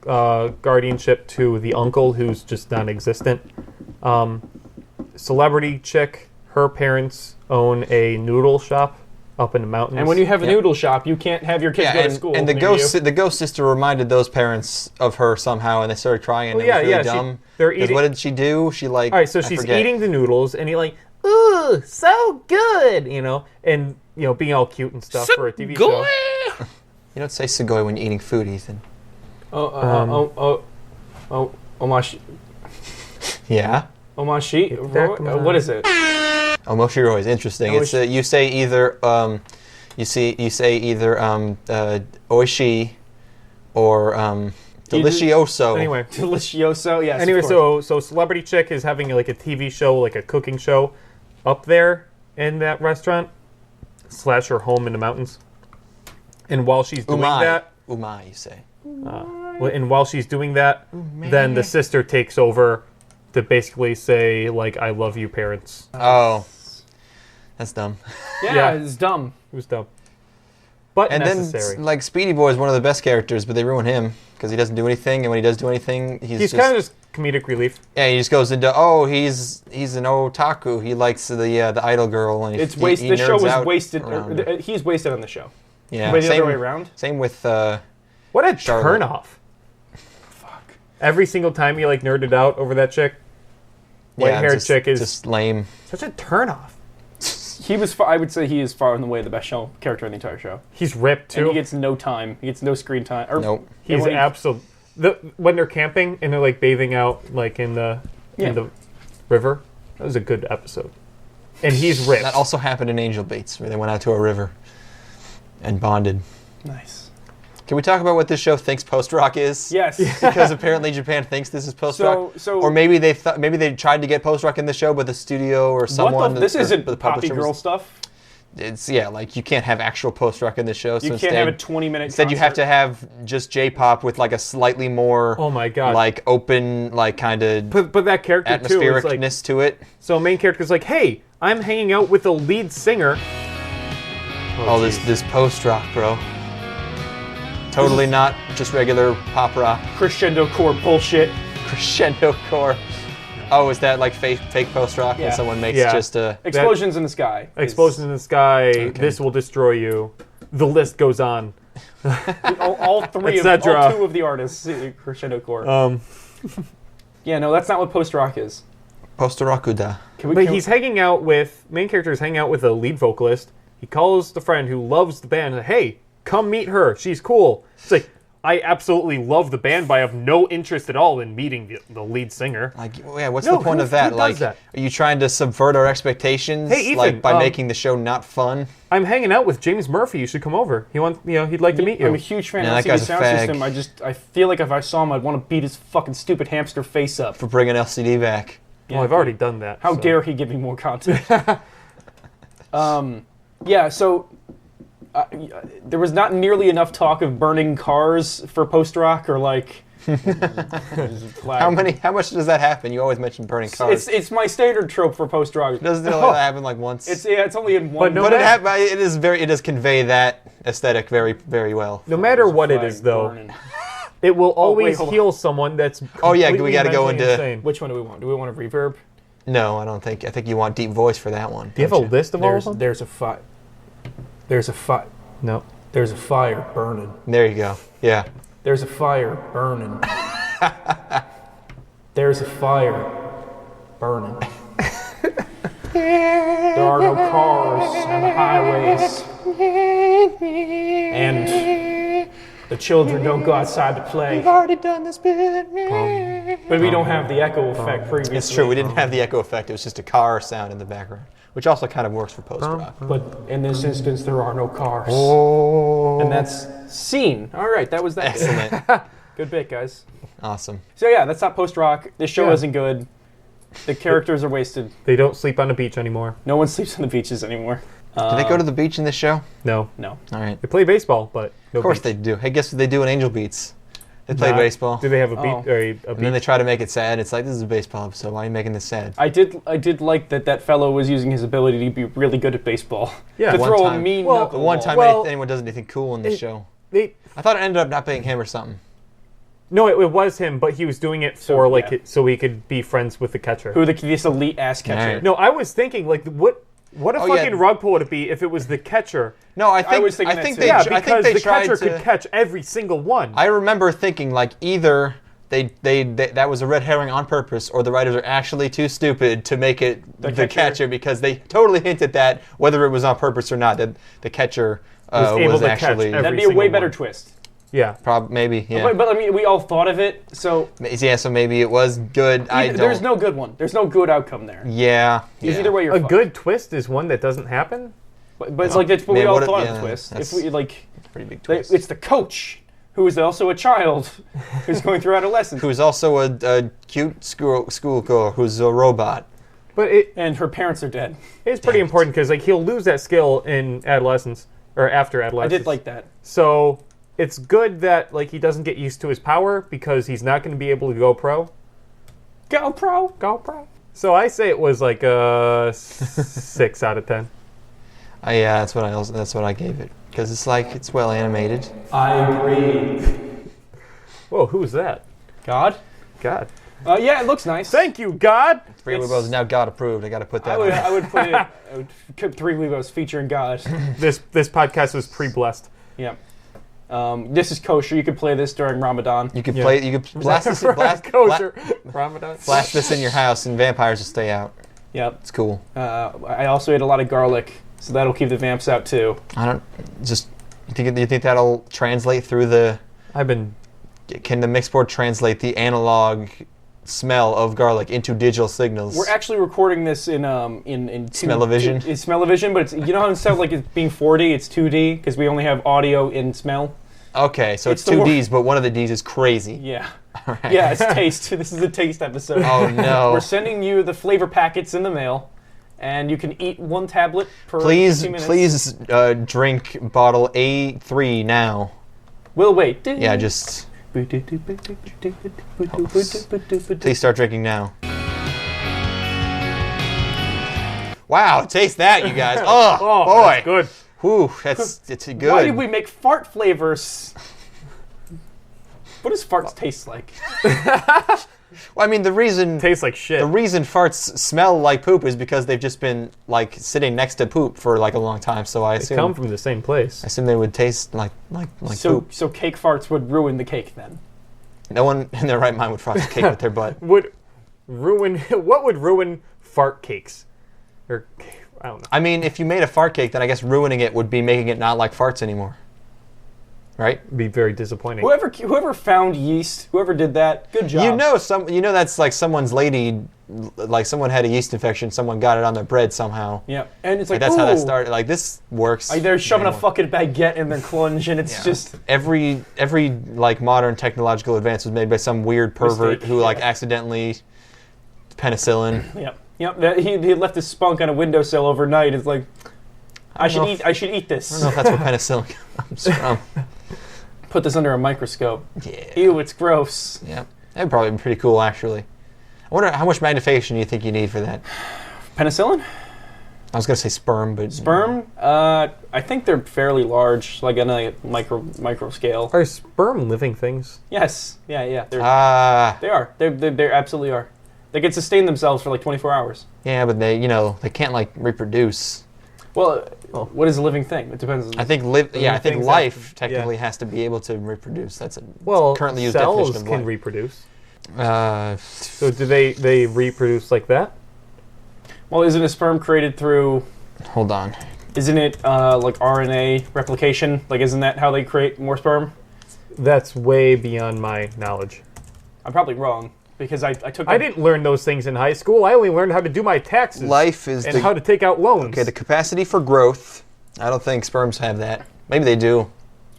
guardianship to the uncle, who's just non-existent. Celebrity chick. Her parents own a noodle shop up in the mountains. And when you have a noodle shop, you can't have your kids go to school. And the near you. ghost sister reminded those parents of her somehow, and they started crying, and it was really dumb. They're 'Cause eating. what did she do? She like. All right, so I she's forget. eating the noodles, and you're like, ooh, so good, and being all cute and stuff for a TV show. You don't say sugoi when you're eating food, Ethan. Omashi. Yeah. Omashi. What is it? Omoshiroi is interesting. It's you say either oishi or delicioso. Anyway, delicioso. Yes. Anyway, of course. so Celebrity Chick is having like a TV show, like a cooking show, up there in that restaurant / her home in the mountains. And while she's doing that, umai, you say. and while she's doing that, then the sister takes over to basically say like, "I love you, parents." Oh, that's dumb. Yeah, it's dumb. It was dumb, but And necessary. then like Speedy Boy is one of the best characters, but they ruin him because he doesn't do anything, and when he does do anything, he's kind of just comedic relief. Yeah, he just goes into he's an otaku. He likes the idol girl, and It's wasted. The show was wasted. around her. He's wasted on the show. Yeah, But the other way around. Same with What a Charlotte. turnoff! Fuck. Every single time you like nerded out over that chick, white-haired chick is just lame. such a turnoff. He was. I would say he is far and away the best show character in the entire show. He's ripped too. And he gets no time. He gets no screen time. Nope. He's absolute. When they're camping and they're like bathing out like in the river, that was a good episode. And he's ripped. That also happened in Angel Bates, where they went out to a river and bonded. Nice. Can we talk about what this show thinks post-rock is? Yes. Because apparently Japan thinks this is post-rock. Or maybe they tried to get post-rock in the show, but the studio or someone... This isn't the Poppy publisher Girl stuff. It's, like you can't have actual post-rock in the show. You can't have a 20-minute Instead you have to have just J-pop with like a slightly more... Oh my god. Like open, like kind of... But that character too is like... atmosphericness to it. So main character's like, hey, I'm hanging out with the lead singer. This post-rock, bro. Totally not just regular pop rock. Crescendo core bullshit. Crescendo core. Oh, is that like fake post-rock when someone makes just a... Explosions in the sky. Explosions in the sky, This will destroy you. The list goes on. all two of the artists, Crescendo core. Yeah, no, that's not what post-rock is. Post-rockuda. He's hanging out with... Main character is hanging out with a lead vocalist. He calls the friend who loves the band, hey, come meet her. She's cool. It's like, I absolutely love the band, but I have no interest at all in meeting the lead singer. Like, yeah, what's the point of that? Who Like, does that? are you trying to subvert our expectations? Hey, Ethan, like by making the show not fun? I'm hanging out with James Murphy. You should come over. He'd like to meet you. I'm a huge fan Yeah, of that LCD guy's a Sound fag. System. I feel like if I saw him, I'd want to beat his fucking stupid hamster face up. For bringing LCD back. Well, I've already done that. How so. dare he give me more content? Yeah, so there was not nearly enough talk of burning cars for post-rock or like... How much does that happen? You always mention burning cars. It's my standard trope for post-rock. Doesn't it only happen like once? It's only in one. no but matter- it does convey that aesthetic very, very well. No matter what it is, though, it will always hold on. heal someone that's Oh, yeah, we completely gotta go mentally into- insane. Which one do we want? Do we want a reverb? No, I don't think. I think you want deep voice for that one. Do you have a list of all of them? There's a fire. There's a fire. No. There's a fire burning. There you go. Yeah. There's a fire burning. There's a fire burning. There are no cars on the highways. And the children don't go outside to play. We've already done this bit. But we don't have the echo effect previously. It's true. We didn't have the echo effect. It was just a car sound in the background, which also kind of works for post-rock. But in this instance, there are no cars. Oh. And that's scene. All right, that was that. Excellent. Good bit, guys. Awesome. So yeah, that's not post-rock. This show Yeah. isn't good. The characters are wasted. They don't sleep on the beach anymore. No one sleeps on the beaches anymore. Do they go to the beach in this show? No. No. All right. They play baseball, but no Of course beach. they do. Hey, guess what they do in Angel Beats? They play Not- baseball. Do they have a beat? Oh. Or a And then they beach? try to make it sad. It's like, this is a baseball episode. Why are you making this sad? I did like that fellow was using his ability to be really good at baseball. Yeah. To One throw a time. mean Well, The one knuckleball. time Well, anyone does anything cool in this show. They, I thought it ended up not being him or something. no, it was him, but he was doing it for yeah. so he could be friends with the catcher. Who this elite ass catcher? Alright. No, I was thinking like what a Oh, yeah. fucking rug pull would it be if it was the catcher? No, I think was thinking I think that they too. Yeah, I think because they the tried catcher to, could catch every single one. I remember thinking like either they that was a red herring on purpose, or the writers are actually too stupid to make it the catcher because they totally hinted that whether it was on purpose or not, that the catcher Was able was to catch actually every That'd be a way single better one. twist. Yeah. maybe yeah. But I mean, we all thought of it, so Yeah, so maybe it was good. there's no good one. There's no good outcome there. Yeah. Because yeah. either way, you're A fucked. good twist is one that doesn't happen. But it's like that's what Man, we all what a- thought yeah, of the twist. that's- If we like, Pretty big twist. it's the coach who is also a child who's going through adolescence, Who's also a cute schoolgirl who's a robot. But it and her parents are dead. is pretty important because like he'll lose that skill in adolescence or after I adolescence. did like that. So it's good that like he doesn't get used to his power because he's not going to be able to go pro. Go pro. Go pro. So I say it was like a 6 out of 10. Yeah, that's what I gave it because it's well animated. I agree. Whoa, who was that? God. God. Yeah, it looks nice. Thank you, God. Three It's- Aweebos is now God approved. I got to put that. I would put it. I would put 3 Weebos featuring God. This podcast was pre-blessed. Yeah. This is kosher. You could play this during Ramadan. You could Yeah. play. You could blast this. Kosher. Ramadan. Blast this in your house, and vampires will stay out. Yep. It's cool. I also ate a lot of garlic, so that'll keep the vamps out too. I don't just. You think that'll translate through the? I've been. Can the mixboard translate the analog smell of garlic into digital signals? We're actually recording this in Smell-o-vision? It's smell-o-vision, but it's how instead of like it's being 4D, it's 2D because we only have audio in smell. Okay, so It's it's the two wor- Ds, but one of the Ds is crazy. Yeah. All right. Yeah, it's taste. This is a taste episode. Oh no! We're sending you the flavor packets in the mail, and you can eat 1 tablet per Please, 15 minutes. please drink bottle A3 now. We'll wait. Yeah, just please start drinking now. Wow, taste that, you guys. Oh, Oh, boy. that's good. Whew, it's good. Why did we make fart flavors? What does farts taste like? Well, I mean, the reason Tastes like shit. farts smell like poop is because they've just been like sitting next to poop for like a long time. So I They assume come from the same place. they would taste like poop. So cake farts would ruin the cake then. No one in their right mind would frost a cake with their butt. Would ruin what would ruin fart cakes? Or I don't know. I mean, if you made a fart cake, then I guess ruining it would be making it not like farts anymore. Right? It'd be very disappointing. Whoever found yeast, whoever did that, good job. You know that's like someone's lady, like someone had a yeast infection, someone got it on their bread somehow. Yeah, and it's like that's how that ooh. started. Like this works. Like they're shoving a fucking baguette in their clunge, and it's just every like modern technological advance was made by some weird pervert Mistake, who like accidentally penicillin. Yep. He left his spunk on a windowsill overnight. It's like I should eat this. I don't know if that's where penicillin comes from. Put this under a microscope. Yeah. Ew, it's gross. Yeah, that'd probably be pretty cool actually. I wonder how much magnification you think you need for that. Penicillin? I was gonna say sperm, but sperm? I think they're fairly large, like on a micro scale. Are sperm living things? Yes. Yeah. They are. They absolutely are. They can sustain themselves for like 24 hours. Yeah, but they can't like reproduce. Well, what is a living thing? It depends. I think life technically has to be able to reproduce. That's a currently used cells definition of can life. reproduce. So do they reproduce like that? Well, isn't a sperm created through? Hold on. Isn't it like RNA replication? Like, isn't that how they create more sperm? That's way beyond my knowledge. I'm probably wrong because I took. I didn't learn those things in high school. I only learned how to do my taxes. Life is and how to take out loans. Okay, the capacity for growth. I don't think sperms have that. Maybe they do.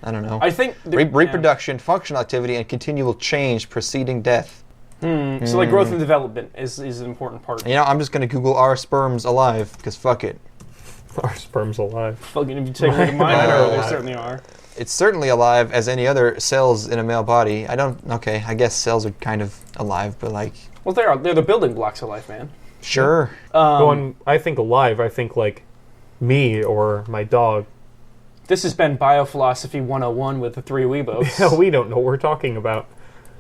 I don't know. I think reproduction, functional activity, and continual change preceding death. So like growth and development is an important part. You know, I'm just gonna Google "are sperms alive?" because fuck it. Are sperms alive? Fucking if you take a look at mine, they certainly are. It's certainly alive as any other cells in a male body. I guess cells are kind of alive, but like... Well, they're the building blocks of life, man. Sure. When I think alive, I think like me or my dog. This has been Biophilosophy 101 with the three Aweebos. Yeah, we don't know what we're talking about.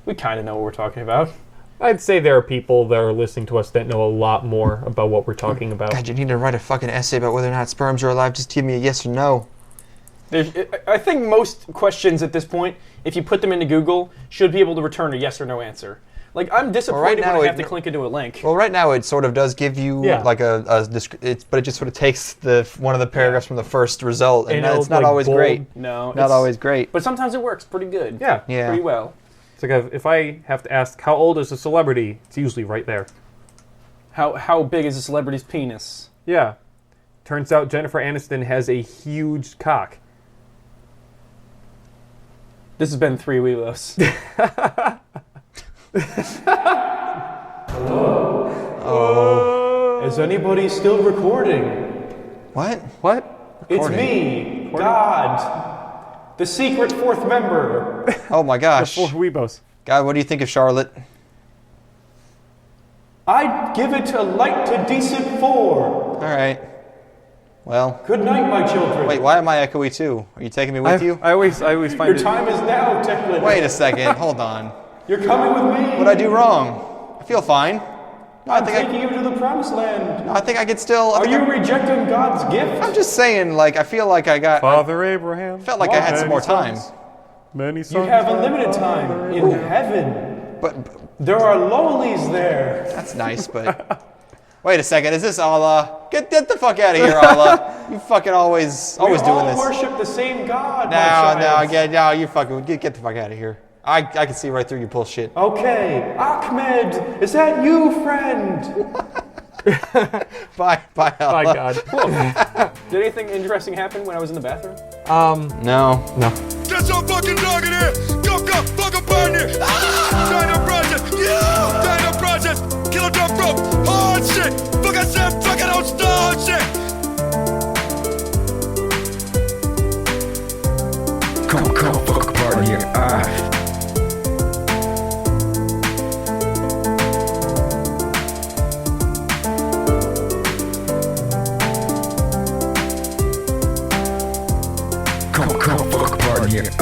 We kind of know what we're talking about. I'd say there are people that are listening to us that know a lot more about what we're talking about. God, you need to write a fucking essay about whether or not sperms are alive. Just give me a yes or no. I think most questions at this point, if you put them into Google, should be able to return a yes or no answer. Like, I'm disappointed when I have to click into a link. Well, right now it sort of does give you like but it just sort of takes one of the paragraphs from the first result, and it's not always great. No, not always great. But sometimes it works pretty good. Yeah, pretty well. It's like if I have to ask how old is a celebrity, it's usually right there. How big is a celebrity's penis? Yeah, turns out Jennifer Aniston has a huge cock. This has been Three Aweebos. Oh. Is anybody still recording? What? It's me, God, the secret fourth member. Oh my gosh. The four Aweebos. God, what do you think of Charlotte? I'd give it a light to decent 4. All right. Well. Good night, my children. Wait, why am I echoey too? Are you taking me with you? I always find Your time is now, Declan. Wait a second. Hold on. You're coming with me. What'd I do wrong? I feel fine. I'm taking you to the promised land. I think I could still... Are you rejecting God's gift? I'm just saying, like, I feel like I got... Father Abraham. Felt like I had some more time. Many sons. You have unlimited time in heaven. But there are lowlies there. That's nice, but... Wait a second, is this Allah? Get the fuck out of here, Allah. You fucking always doing this. We all worship the same God, No, you fucking... Get the fuck out of here. I can see right through your bullshit. Okay, Ahmed, is that you, friend? Bye, Allah. My God. Did anything interesting happen when I was in the bathroom? No. Get your fucking dog in here! Go, fucking burn it! Dino Project! Yeah! Dino Project! Kill a dump rope! Hard shit! Fuck I said, fuck I don't start shit! Come, fuck party here. Come, fuck party here. I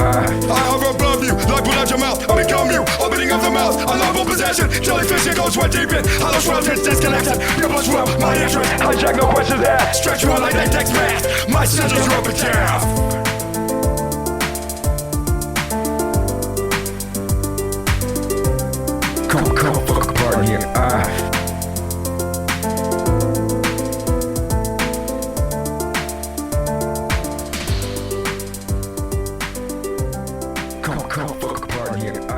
hover above you, like pull out your mouth. I become you, opening of the mouth. Unlawful possession, jellyfish, it goes sweat deep in. Hollow swells, it's disconnected. Your blood swell, my interest. Hijack, no questions asked. Stretch you out like latex mask. My scissors are up and down. Come, fuck party here. come fuck apart in here.